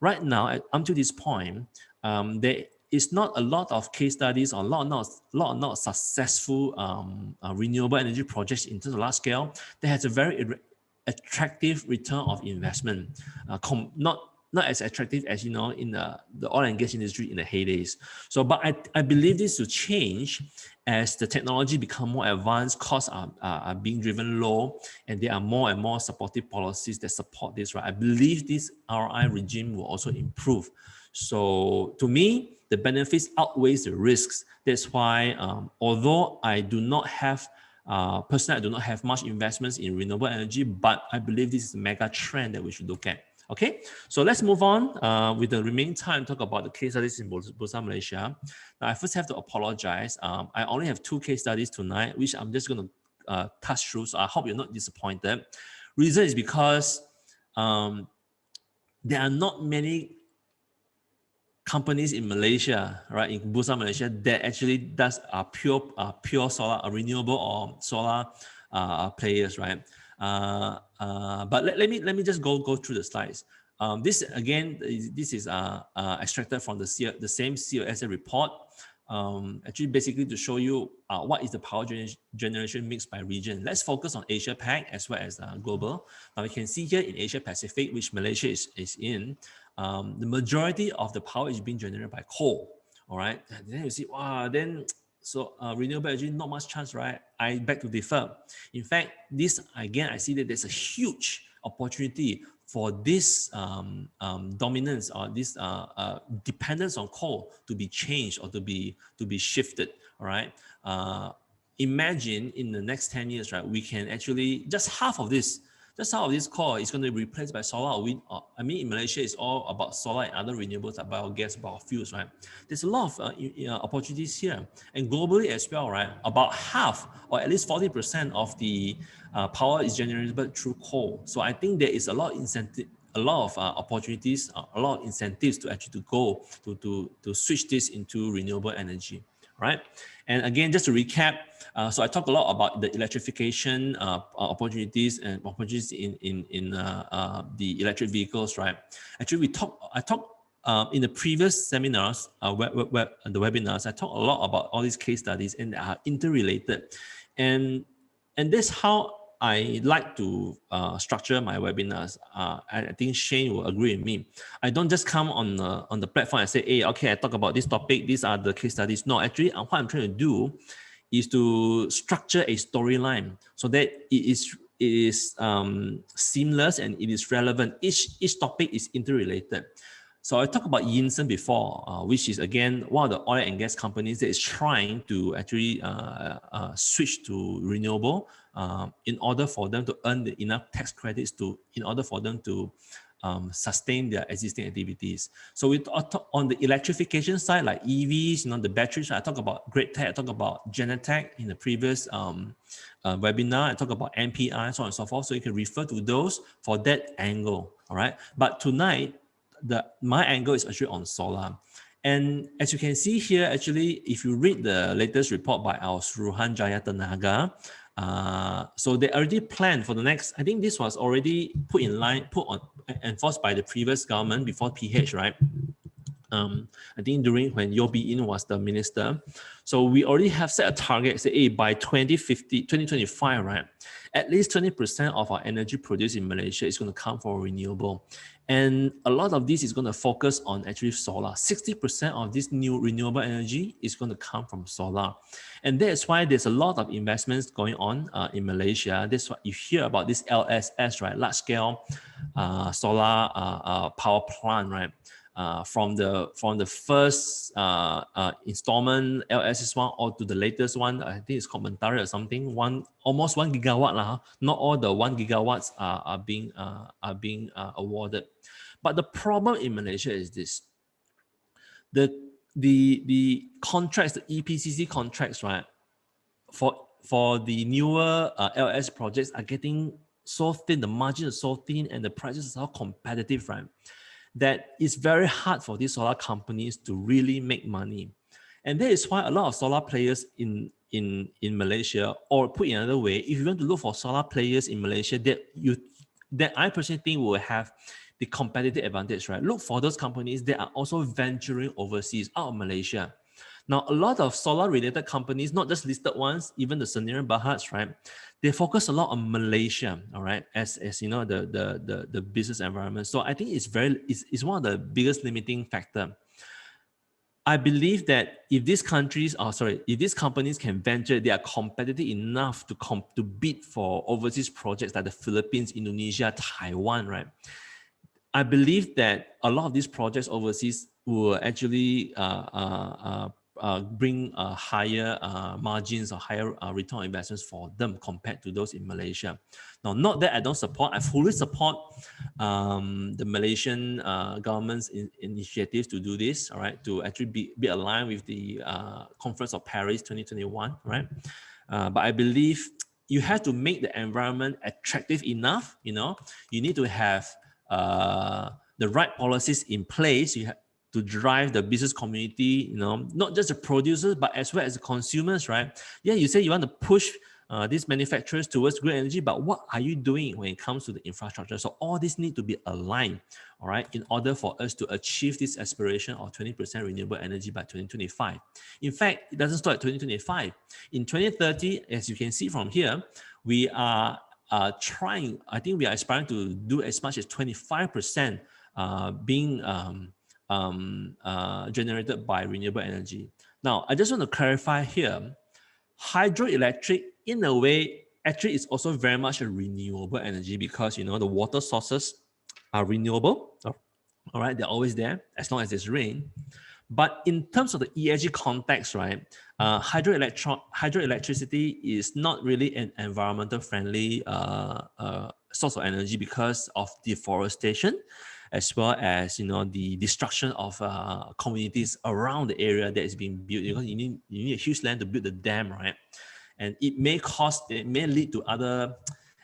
right now, up to this point, there is not a lot of case studies or a lot not successful renewable energy projects in terms of large scale that has a very attractive return of investment, not as attractive as in the oil and gas industry in the heydays. So, but I believe this will change as the technology become more advanced, costs are being driven low, and there are more and more supportive policies that support this. Right, I believe this RI regime will also improve. So, to me, the benefits outweighs the risks. That's why, although I do not have personally, I do not have much investments in renewable energy, but I believe this is a mega trend that we should look at. Okay, so let's move on with the remaining time, talk about the case studies in Bursa Malaysia. Now, I first have to apologize. I only have 2 case studies tonight, which I'm just going to touch through. So I hope you're not disappointed. Reason is because there are not many companies in Malaysia, right, in Bursa Malaysia, that actually does pure solar, renewable or solar players, right? But let me just go through the slides. This again, this is extracted from the same COSA report. Actually, basically to show you what is the power generation mix by region. Let's focus on Asia Pac as well as global. Now we can see here in Asia Pacific, which Malaysia is in, the majority of the power is being generated by coal. All right, and then you see, wow, then so renewable energy, not much chance, right? I beg to differ. In fact, this again, I see that there's a huge opportunity for this dominance or this dependence on coal to be changed or to be shifted. All right. Imagine in the next 10 years, right? We can actually just half of this coal is going to be replaced by solar or wind. In Malaysia, it's all about solar and other renewables like biogas, biofuels, right? There's a lot of opportunities here. And globally as well, right? About half or at least 40% of the power is generated through coal. So I think there is a lot of incentive, a lot of opportunities, a lot of incentives to actually go to switch this into renewable energy, right? And again, just to recap, so I talked a lot about the electrification opportunities and opportunities in the electric vehicles, right? Actually, I talked in the previous seminars, the webinars, I talked a lot about all these case studies, and they are interrelated. And that's how I like to structure my webinars. I think Shane will agree with me. I don't just come on the platform and say, hey, okay, I talk about this topic. These are the case studies. No, actually, what I'm trying to do is to structure a storyline so that it is is seamless and it is relevant. Each topic is interrelated. So I talked about Yinsen before, which is again one of the oil and gas companies that is trying to actually switch to renewable in order for them to earn enough tax credits in order for them to sustain their existing activities. So we on the electrification side, like EVs, the batteries. I talk about Great Tech. I talk about Genetech in the previous webinar. I talk about MPI, so on and so forth. So you can refer to those for that angle. All right. But tonight, my angle is actually on solar. And as you can see here, actually, if you read the latest report by our Suruhan Jaya Tenaga, so they already planned for the next, I think this was already enforced by the previous government before PH, right? I think during when Yo Be-in was the minister. So we already have set a target, say, hey, by 2025, right? At least 20% of our energy produced in Malaysia is going to come from renewable. And a lot of this is going to focus on actually solar. 60% of this new renewable energy is going to come from solar. And that's why there's a lot of investments going on in Malaysia. That's why you hear about this LSS, right? Large scale solar power plant, right? From the first installment LSS1 or to the latest one, I think it's called Mentari or something. Almost 1 gigawatt lah. Not all the 1 gigawatts are being awarded. But the problem in Malaysia is this: the contracts, the EPCC contracts, right? For the newer LS projects are getting so thin. The margins are so thin, and the prices are so competitive, right? That it's very hard for these solar companies to really make money. And that is why a lot of solar players in Malaysia, or put in another way, if you want to look for solar players in Malaysia that I personally think will have the competitive advantage, right? Look for those companies that are also venturing overseas out of Malaysia. Now, a lot of solar-related companies, not just listed ones, even the Sendirian Berhad, right? They focus a lot on Malaysia, all right, as you know, the business environment. So I think it's one of the biggest limiting factor. I believe that if these companies can venture, they are competitive enough to bid for overseas projects like the Philippines, Indonesia, Taiwan, right? I believe that a lot of these projects overseas will actually bring higher margins or higher return on investments for them compared to those in Malaysia. Now, not that I don't support, I fully support the Malaysian government's initiatives to do this, all right, to actually be aligned with the Conference of Paris 2021, right? But I believe you have to make the environment attractive enough, you need to have the right policies in place. You have to drive the business community, not just the producers, but as well as the consumers, right? Yeah, you say you want to push these manufacturers towards green energy, but what are you doing when it comes to the infrastructure? So all this need to be aligned, all right, in order for us to achieve this aspiration of 20% renewable energy by 2025. In fact, it doesn't start at 2025. In 2030, as you can see from here, we are trying, I think we are aspiring to do as much as 25% being generated by renewable energy. Now, I just want to clarify here, hydroelectric, in a way, actually is also very much a renewable energy because, the water sources are renewable. All right, they're always there as long as there's rain. But in terms of the ESG context, right, hydroelectricity is not really an environmental friendly source of energy because of deforestation, as well as the destruction of communities around the area that is being built. Because you need a huge land to build the dam, right? And it may lead to other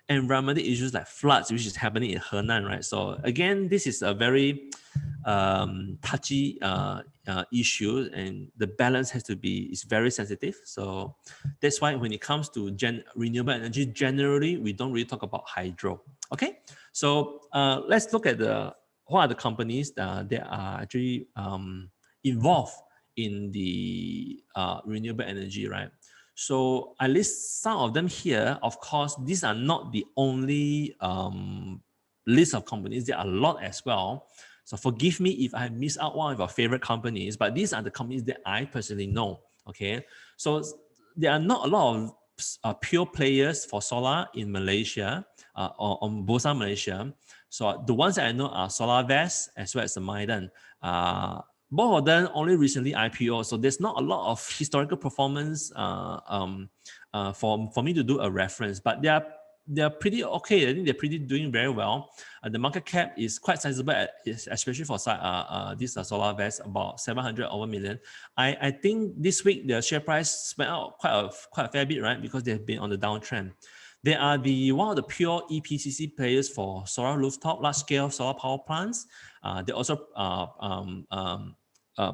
environmental issues like floods, which is happening in Henan, right? So again, this is a very touchy issue, and the balance is very sensitive. So that's why when it comes to renewable energy, generally we don't really talk about hydro. Okay, so let's look at what are the companies that are actually involved in the renewable energy, right? So I list some of them here. Of course, these are not the only list of companies. There are a lot as well. So forgive me if I miss out one of your favorite companies, but these are the companies that I personally know, okay? So there are not a lot of pure players for solar in Malaysia, or on Bursa Malaysia. So the ones that I know are SolarVest as well as the Maidan. Both of them only recently IPO, so there's not a lot of historical performance for me to do a reference, but they're pretty okay. I think they're pretty doing very well. The market cap is quite sizable, especially for this SolarVest, about 700 over million. I think this week the share price went out quite a fair bit, right? Because they've been on the downtrend. They are one of the pure EPCC players for solar rooftop, large-scale solar power plants. They also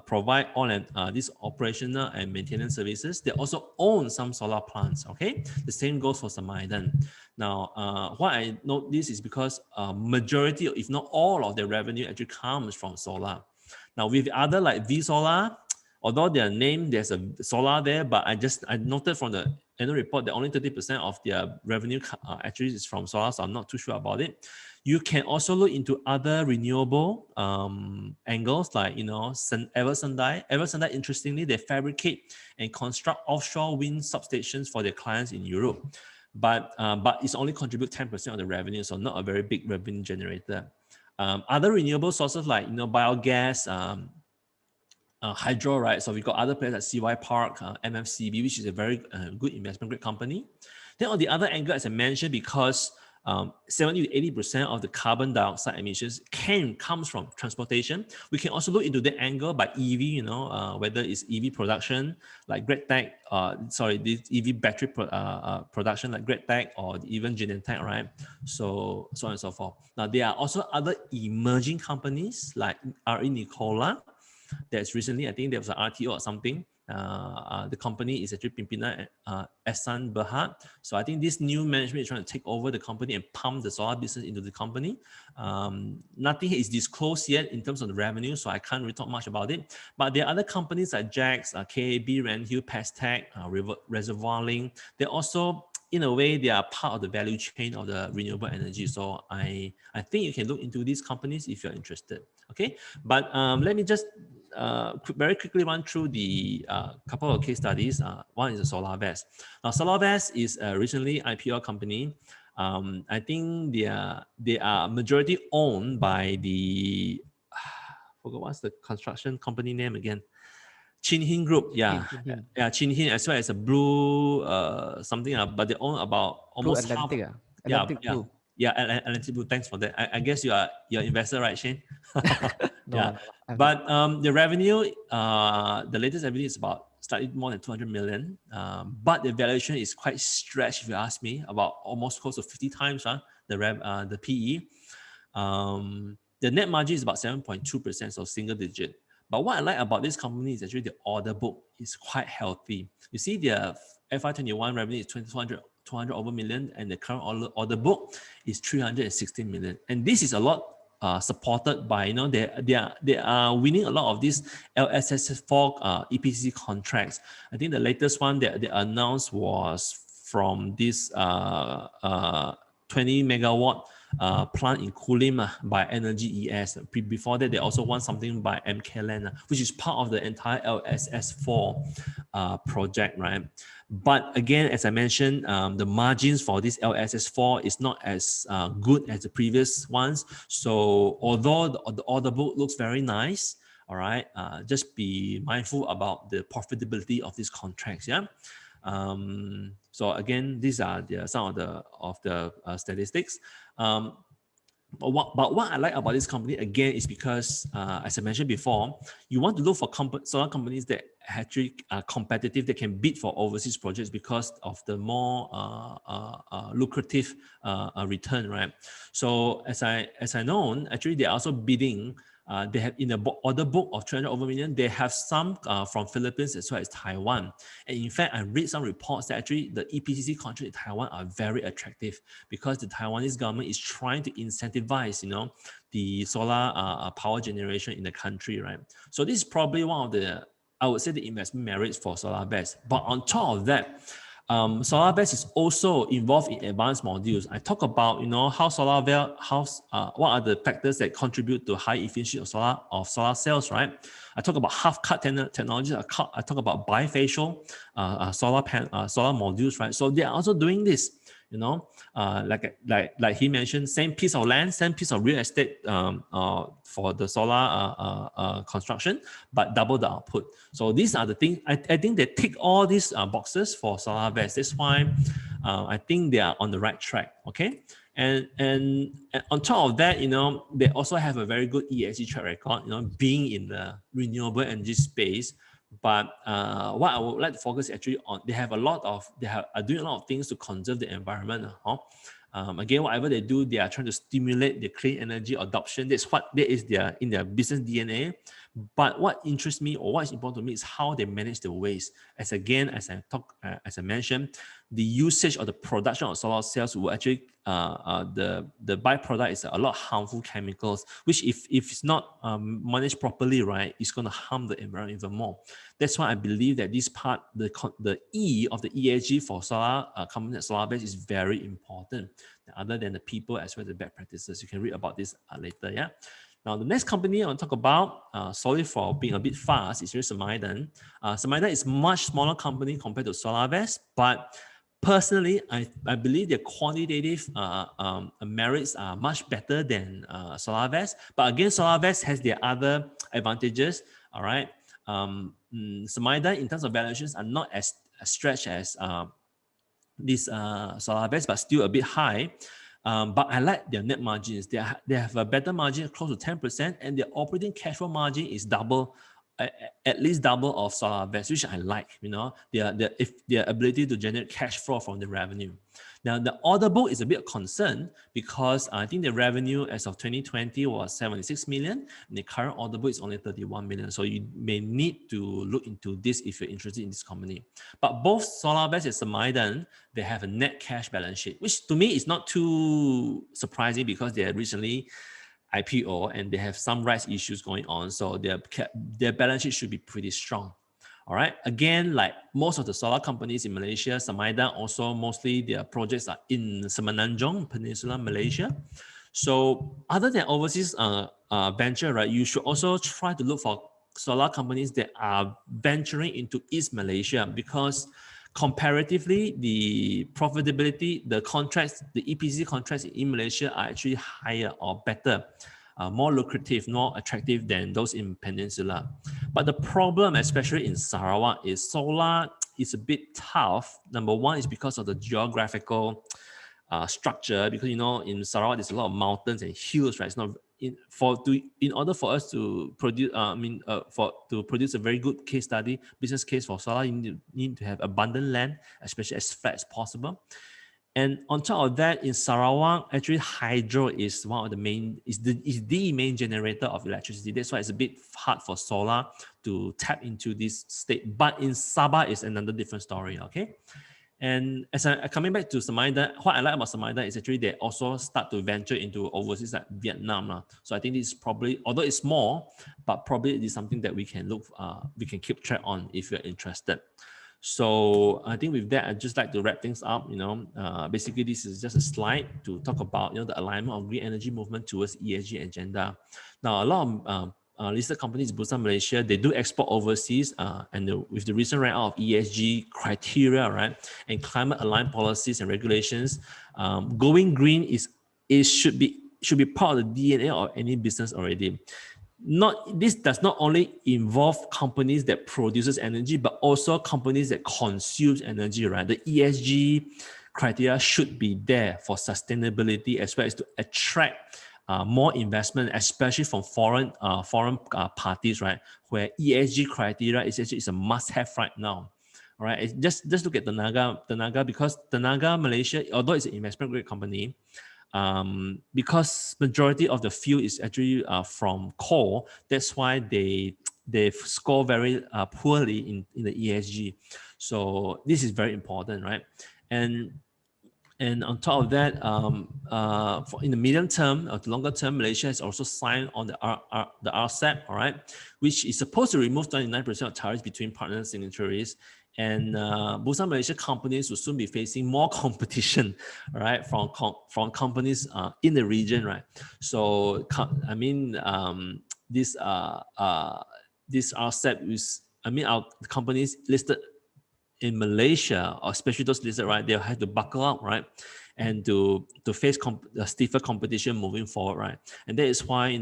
provide all and these operational and maintenance services. They also own some solar plants. Okay, the same goes for Samaidan. Now, why I note this is because majority, if not all, of their revenue actually comes from solar. Now, with other like V Solar, although their name there's a solar there, but I noted from the annual report that only 30% of their revenue actually is from solar, so I'm not too sure about it. You can also look into other renewable angles, like Eversendai. Eversendai, interestingly, they fabricate and construct offshore wind substations for their clients in Europe, but it's only contribute 10% of the revenue, so not a very big revenue generator. Other renewable sources like biogas, hydro, right? So we've got other players like CY Park, MFCB, which is a very good investment grade company. Then on the other angle, as I mentioned, because 70 to 80% of the carbon dioxide emissions comes from transportation. We can also look into the angle by EV, whether it's EV production like GridTech, this EV battery production like GridTech, or even Genentech, right? So on and so forth. Now there are also other emerging companies like RE Nicola. That's recently, I think there was an RTO or something. The company is actually Pimpinan Ehsan Berhad. So I think this new management is trying to take over the company and pump the solar business into the company. Nothing is disclosed yet in terms of the revenue, so I can't really talk much about it. But there are other companies like JAX, KAB, Renhill, Pestech, Reservoir Link. They're also, in a way, they are part of the value chain of the renewable energy. So I think you can look into these companies if you're interested. Okay, but let me just very quickly run through the couple of case studies. One is the SolarVest. Now, SolarVest is a recently IPO company. I think they are majority owned by the forgot what's the construction company name again. Chin Hin Group, yeah, Chin Hin, as well as a Blue something, but they own about almost Blue Atlantic, half. Atlantic Blue. Yeah, Atlantic Blue. Thanks for that. I guess you're an investor, right, Shane? No, but the revenue, the latest revenue is about slightly more than 200 million. But the valuation is quite stretched, if you ask me, about almost close to 50 times the PE. The net margin is about 7.2%, so single digit. But what I like about this company is actually the order book is quite healthy. You see, their FY21 revenue is 200 over million, and the current order book is 316 million. And this is a lot supported by, they are winning a lot of these LSS4 EPC contracts. I think the latest one that they announced was from this 20 megawatt plant in Kulim by Energy ES. Before that, they also won something by MKLand, which is part of the entire LSS4 project, right? But again, as I mentioned, the margins for this LSS4 is not as good as the previous ones. So although the order book looks very nice, all right, just be mindful about the profitability of these contracts, yeah? So again, these are some of the statistics. But what I like about this company again is because, as I mentioned before, you want to look for solar companies that actually are competitive, that can bid for overseas projects because of the more lucrative return, right? So as I know, actually they are also bidding. They have in the order book of 300 over million, they have some from Philippines as well as Taiwan. And in fact, I read some reports that actually the EPCC contract in Taiwan are very attractive because the Taiwanese government is trying to incentivize, the solar power generation in the country, right? So this is probably one of the, I would say, the investment merits for SolarVest. But on top of that, SolarVest is also involved in advanced modules. I talk about, how what are the factors that contribute to high efficiency of solar cells, right? I talk about half-cut technology. I talk about bifacial solar modules, right? So they are also doing this, like he mentioned, same piece of land, same piece of real estate for the solar construction, but double the output. So these are the things, I think they tick all these boxes for SolarVest. That's why I think they are on the right track, okay? And on top of that, they also have a very good ESG track record, being in the renewable energy space. But what I would like to focus actually on, they are doing a lot of things to conserve the environment. Again, whatever they do, they are trying to stimulate the clean energy adoption. That is in their business DNA. But what interests me, or what is important to me, is how they manage the waste. As I mentioned, the usage or the production of solar cells will actually the byproduct is a lot of harmful chemicals, which if it's not managed properly, right, it's going to harm the environment even more. That's why I believe that this part, the E of the ESG for solar company at SolarVest is very important. Other than the people as well as the bad practices, you can read about this later. Yeah. Now, the next company I want to talk about, sorry for being a bit fast, is Samidan. Samidan is much smaller company compared to SolarVest, but personally, I believe their quantitative merits are much better than SolarVest. But again, SolarVest has their other advantages. All right. Samidan, in terms of valuations, are not as stretched as this SolarVest, but still a bit high. But I like their net margins. They have a better margin, close to 10%, and their operating cash flow margin is double, at least double of SolarVest, which I like. Their ability to generate cash flow from the revenue. Now, the order book is a bit of concern because I think the revenue as of 2020 was 76 million, and the current order book is only 31 million. So you may need to look into this if you're interested in this company. But both SolarVest and Samidan, they have a net cash balance sheet, which to me is not too surprising because they are recently IPO and they have some rights issues going on. So their balance sheet should be pretty strong. All right. Again, like most of the solar companies in Malaysia, Samidan also mostly their projects are in Semenanjung Peninsula, Malaysia. So other than overseas venture, right, you should also try to look for solar companies that are venturing into East Malaysia, because comparatively, the profitability, the contracts, the EPC contracts in Malaysia are actually higher or better, more lucrative, more attractive than those in Peninsula. But the problem, especially in Sarawak, is solar is a bit tough. Number one is because of the geographical structure, because in Sarawak there's a lot of mountains and hills, right? It's not in order for us to produce, to produce a very good business case for solar, you need to have abundant land, especially as flat as possible. And on top of that, in Sarawak, actually hydro is one of the main, is the main generator of electricity. That's why it's a bit hard for solar to tap into this state. But in Sabah is another different story, okay? And coming back to Samidan, what I like about Samidan is actually they also start to venture into overseas like Vietnam. So I think this is probably, although it's small, but probably it is something that we can keep track on if you're interested. So I think with that, I'd just like to wrap things up. Basically, this is just a slide to talk about the alignment of green energy movement towards ESG agenda. Now, a lot of listed companies, Bursa Malaysia, they do export overseas, and with the recent round of ESG criteria, right, and climate-aligned policies and regulations, going green should be part of the DNA of any business already. This does not only involve companies that produces energy, but also companies that consumes energy, right? The ESG criteria should be there for sustainability as well as to attract more investment, especially from foreign parties, right? Where ESG criteria is a must-have right now. All right, just look at Tenaga, because Tenaga Malaysia, although it's an investment grade company, because majority of the fuel is actually from coal, that's why they score very poorly in the ESG. So this is very important, right? And on top of that, in the medium term or the longer term, Malaysia has also signed on the RCEP, all right, which is supposed to remove 29% of tariffs between partner signatories And Bursa Malaysia companies will soon be facing more competition, right, from companies in the region, right? So I mean, this RCEP is, I mean, our companies listed in Malaysia, or especially those listed, right, they'll have to buckle up, right, and to face stiffer competition moving forward, right? And that is why,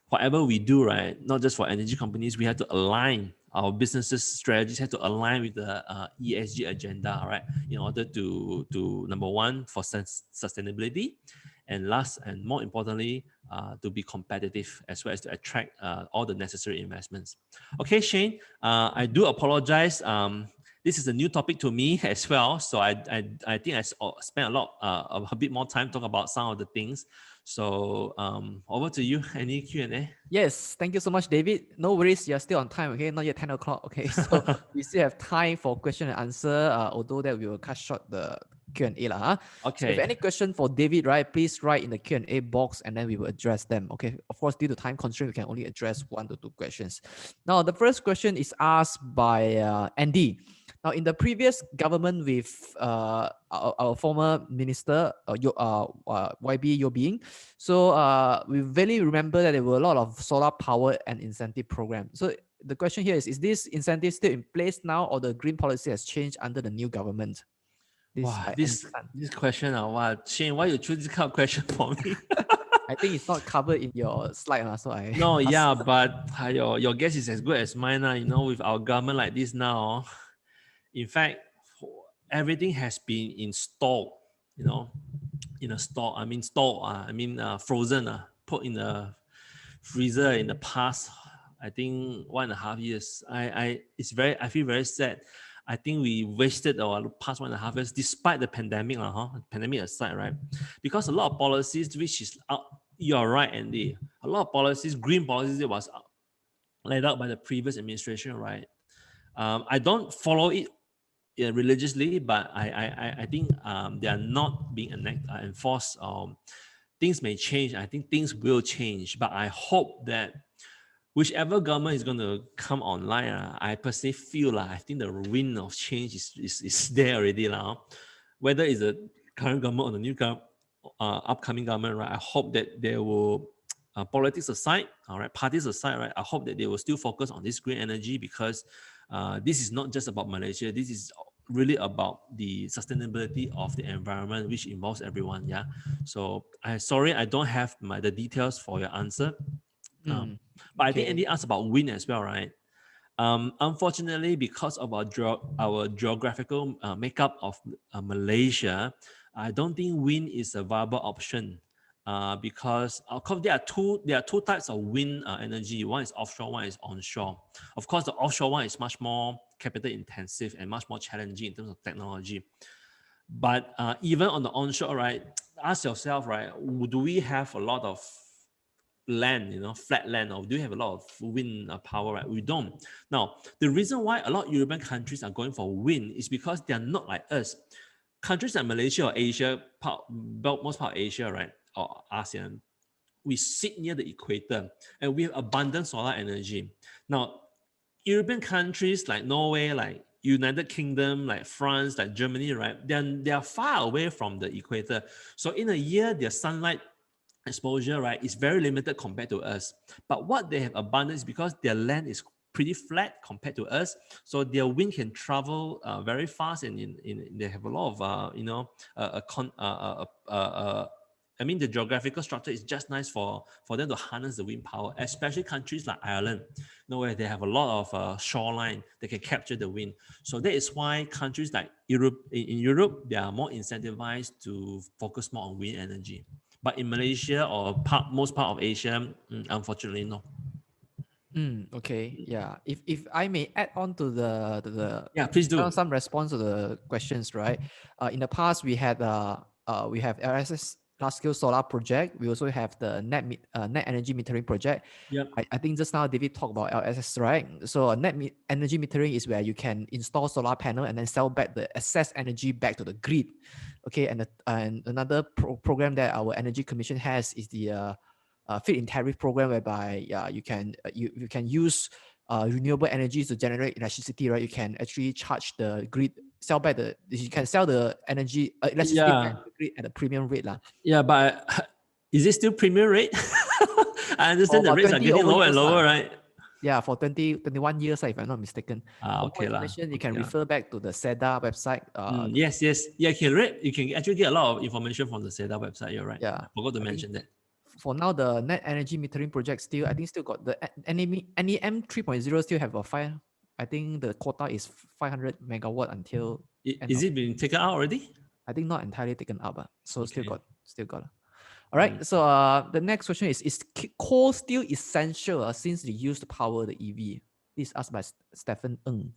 whatever we do, right, not just for energy companies, we have to align our businesses strategies, have to align with the ESG agenda, right, in order to number one, for sustainability, and last and more importantly, to be competitive, as well as to attract all the necessary investments. Okay, Shane, I do apologize. This is a new topic to me as well, so I think I spent a bit more time talking about some of the things. So over to you. Any Q&A? Yes, thank you so much, David. No worries, you're still on time, okay? Not yet 10 o'clock, okay? So we still have time for question and answer, although that we will cut short the Q&A lah. Huh? So if Okay. any question for David, right, please write in the Q&A box and then we will address them, okay? Of course, due to time constraint, we can only address 1 to 2 questions. Now, the first question is asked by Andy. Now, in the previous government with our former minister, YB Yobing, so we really remember that there were a lot of solar power and incentive programs. So the question here is this incentive still in place now, or the green policy has changed under the new government? This question, Shane, why you choose this kind of question for me? I think it's not covered in your slide, so I No, yeah, but your guess is as good as mine, with our government like this now. In fact, everything has been installed, in a store. I mean, frozen, put in a freezer in the past, I think 1.5 years. I feel very sad. I think we wasted our past 1.5 years, despite the pandemic, pandemic aside, right? Because a lot of policies, which is out, you are right, Andy. A lot of policies, green policies, it was laid out by the previous administration, right? I don't follow it religiously, but I think they are not being enforced. Things may change. I think things will change, but I hope that whichever government is going to come online, I personally feel I think the wind of change is there already now. Whether it's the current government or the new upcoming government, right? I hope that they will, politics aside, all right, parties aside, right? I hope that they will still focus on this green energy, because this is not just about Malaysia. This is really about the sustainability of the environment, which involves everyone. Yeah. So I don't have the details for your answer. But I think Andy asked about wind as well, right? Unfortunately, because of our geographical makeup of Malaysia, I don't think wind is a viable option. Because of course there are two types of wind energy. One is offshore, one is onshore. Of course, the offshore one is much more capital intensive and much more challenging in terms of technology. But even on the onshore, right, ask yourself, right, do we have a lot of land, flat land, or do you have a lot of wind power, right? We don't. Now, the reason why a lot of European countries are going for wind is because they are not like us. Countries like Malaysia or Asia, most part of Asia, right, or ASEAN, we sit near the equator and we have abundant solar energy. Now, European countries like Norway, like United Kingdom, like France, like Germany, right, they are far away from the equator. So in a year, their sunlight exposure, right, is very limited compared to us. But what they have abundance is because their land is pretty flat compared to us, so their wind can travel very fast, and they have a lot of I mean, the geographical structure is just nice for them to harness the wind power, especially countries like Ireland, where they have a lot of shoreline that can capture the wind. So that is why countries like Europe, in Europe, they are more incentivized to focus more on wind energy. But in Malaysia or most part of Asia, unfortunately, no. Okay, yeah. If I may add on to the Yeah, please do. some response to the questions, right? In the past, we have LSS large scale solar project. We also have the net energy metering project. Yep. I think just now David talked about LSS, right? So energy metering is where you can install solar panel and then sell back the excess energy back to the grid. Okay, and another program that our Energy Commission has is the fit in tariff program, whereby you can use renewable energy to generate electricity, right? You can actually charge the grid, you can sell the energy, electricity back Yeah, to the grid at a premium rate. yeah, but is it still premium rate? I For understand the about rates are 20 getting over lower and years. lower, right? Yeah, for 21 years, if I'm not mistaken. For more Okay lah. information, you Okay can lah. refer back to the SEDA website. Yes, yes. Yeah, you can actually get a lot of information from the SEDA website. You're right. Yeah, I forgot to I think mention that. for now, the net energy metering project I think still got the NEM 3.0 still have a fire. I think the quota is 500 megawatt until end Is of, it being taken out already? I think not entirely taken up. So Okay. still got. All right. Mm. So the next question is coal still essential since they use to power the EV? This is asked by Stephen Ng.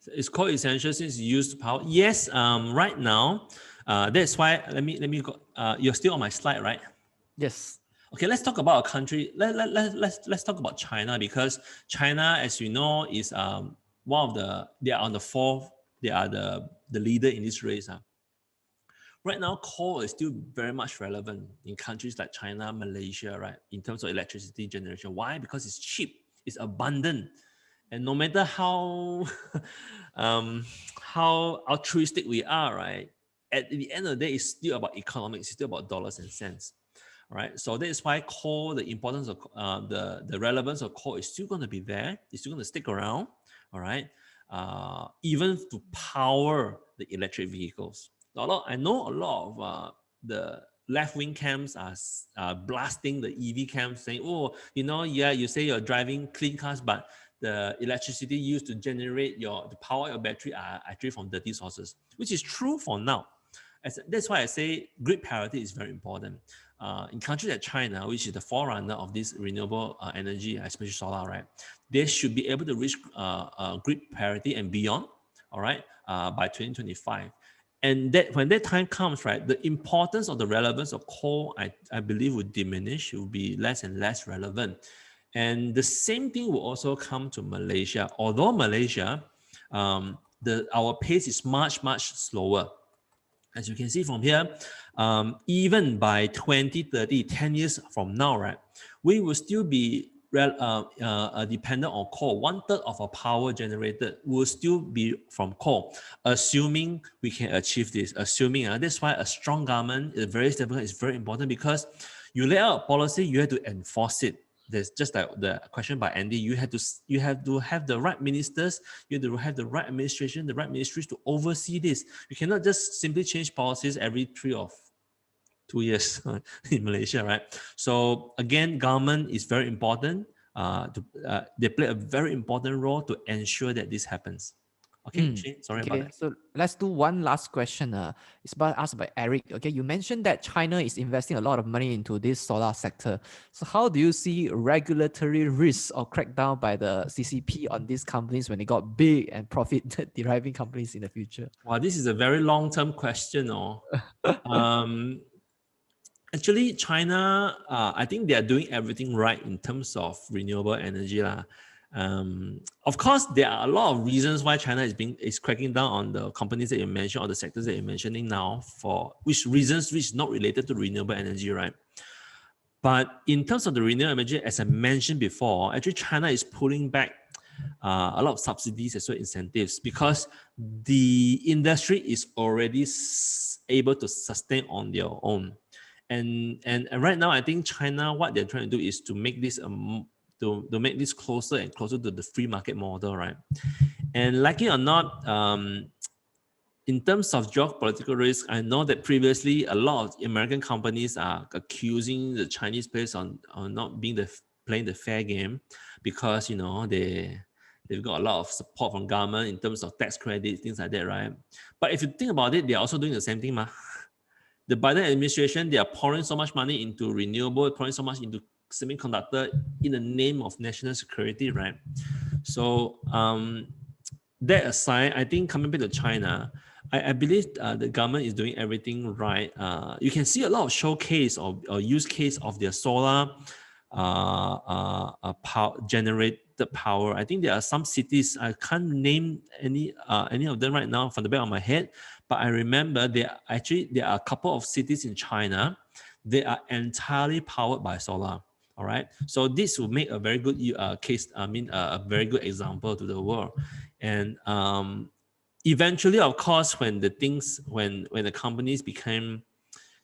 It's called essential since you use power. Yes. Right now, that's why. Let me go. You're still on my slide, right? Yes. Okay, let's talk about a country. Let's talk about China, because China, as you know, is one of they are on the fourth. They are the leader in this race. Right now, coal is still very much relevant in countries like China, Malaysia, right? In terms of electricity generation. Why? Because it's cheap, it's abundant, and no matter how how altruistic we are, right? At the end of the day, it's still about economics. It's still about dollars and cents. Right, so that is why coal, the importance of the relevance of coal is still going to be there. It's still going to stick around. All right, even to power the electric vehicles. I know a lot of the left-wing camps are blasting the EV camps, saying, "Oh, yeah, you say you're driving clean cars, but the electricity used to generate to power your battery are actually from dirty sources," which is true for now. That's why I say grid parity is very important. In countries like China, which is the forerunner of this renewable energy, especially solar, right? They should be able to reach grid parity and beyond, all right, by 2025. And that when that time comes, right, the importance of the relevance of coal, I believe, would diminish. It will be less and less relevant. And the same thing will also come to Malaysia. Although Malaysia, our pace is much, much slower. As you can see from here, even by 2030, 10 years from now, right, we will still be dependent on coal. 1/3 of our power generated will still be from coal, assuming we can achieve this. That's why a strong government is very stable. It's very important, because you lay out a policy, you have to enforce it. There's just like the question by Andy. You have to have the right ministers. You have to have the right administration, the right ministries to oversee this. You cannot just simply change policies every 3 or 2 years in Malaysia, right? So again, government is very important. They play a very important role to ensure that this happens. Okay, Shane, sorry about Okay, that. so let's do one last question. It's asked by Eric. Okay, you mentioned that China is investing a lot of money into this solar sector. So how do you see regulatory risks or crackdown by the CCP on these companies when they got big and profit deriving companies in the future? Wow, this is a very long-term question. Actually, China, I think they are doing everything right in terms of renewable energy. Of course, there are a lot of reasons why China is cracking down on the companies that you mentioned, or the sectors that you're mentioning now, for which reasons which is not related to renewable energy, right? But in terms of the renewable energy, as I mentioned before, actually China is pulling back a lot of subsidies as well, incentives, because the industry is already able to sustain on their own. And right now, I think China, what they're trying to do is to make this to make this closer and closer to the free market model, right? And like it or not, in terms of geopolitical risk, I know that previously a lot of American companies are accusing the Chinese players on not playing the fair game, because they've got a lot of support from government in terms of tax credits, things like that, right? But if you think about it, they're also doing the same thing, The Biden administration, they are pouring so much money into renewable, pouring so much into semiconductor in the name of national security, right? So that aside, I think coming back to China, I believe the government is doing everything right. You can see a lot of showcase or use case of their solar generated power. I think there are some cities, I can't name any of them right now from the back of my head, but I remember there are a couple of cities in China. They are entirely powered by solar. All right. So this will make a very good case. I mean, a very good example to the world. And eventually, of course, when the companies became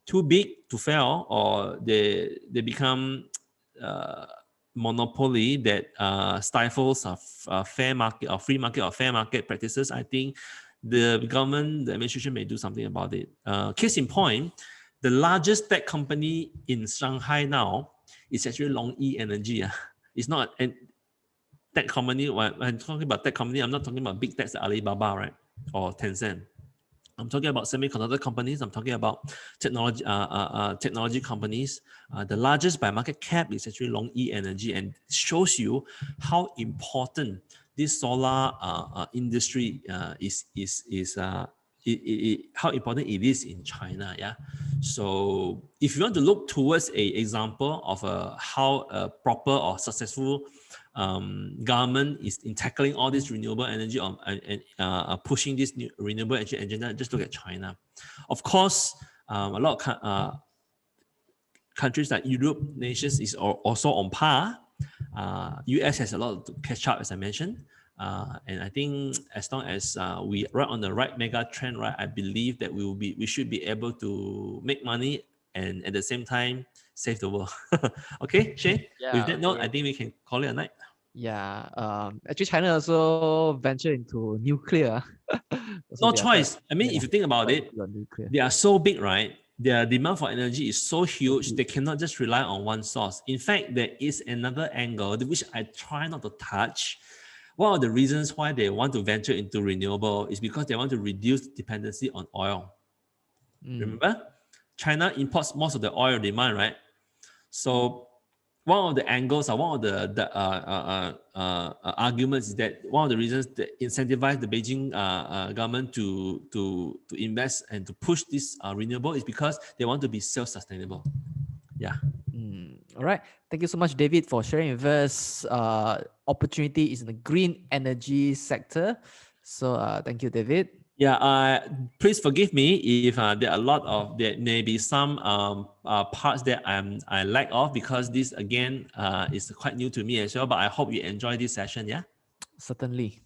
too big to fail, or they become monopoly that stifles fair market or free market or fair market practices, I think the government, the administration may do something about it. Case in point, the largest tech company in Shanghai now is actually Long-E Energy. It's not a tech company. When I'm talking about tech company, I'm not talking about big techs like Alibaba, right, or Tencent. I'm talking about semiconductor companies. I'm talking about technology companies. The largest by market cap is actually Long-E Energy, and shows you how important this solar industry how important it is in China. Yeah. So if you want to look towards a example of how a proper or successful government is in tackling all this renewable energy and pushing this new renewable energy agenda, just look at China. Of course, a lot of countries like Europe nations is also on par. US has a lot to catch up, as I mentioned. And I think as long as we are on the right mega trend, right, I believe that we should be able to make money and at the same time save the world. Okay, Shane. With that note, I think we can call it a night. Yeah. Actually, China also venture into nuclear. No choice. I mean, if you think about it, they are so big, right? Their demand for energy is so huge, they cannot just rely on one source. In fact, there is another angle which I try not to touch. One of the reasons why they want to venture into renewable is because they want to reduce dependency on oil. Remember, China imports most of the oil demand, right? So one of the angles or one of the arguments is that one of the reasons that incentivize the Beijing government to invest and to push this renewable is because they want to be self-sustainable. Yeah. All right. Thank you so much, David, for sharing with us opportunities in the green energy sector. So thank you, David. Yeah, please forgive me if there may be some parts that I lack of, because this again is quite new to me as well. But I hope you enjoy this session. Yeah. Certainly.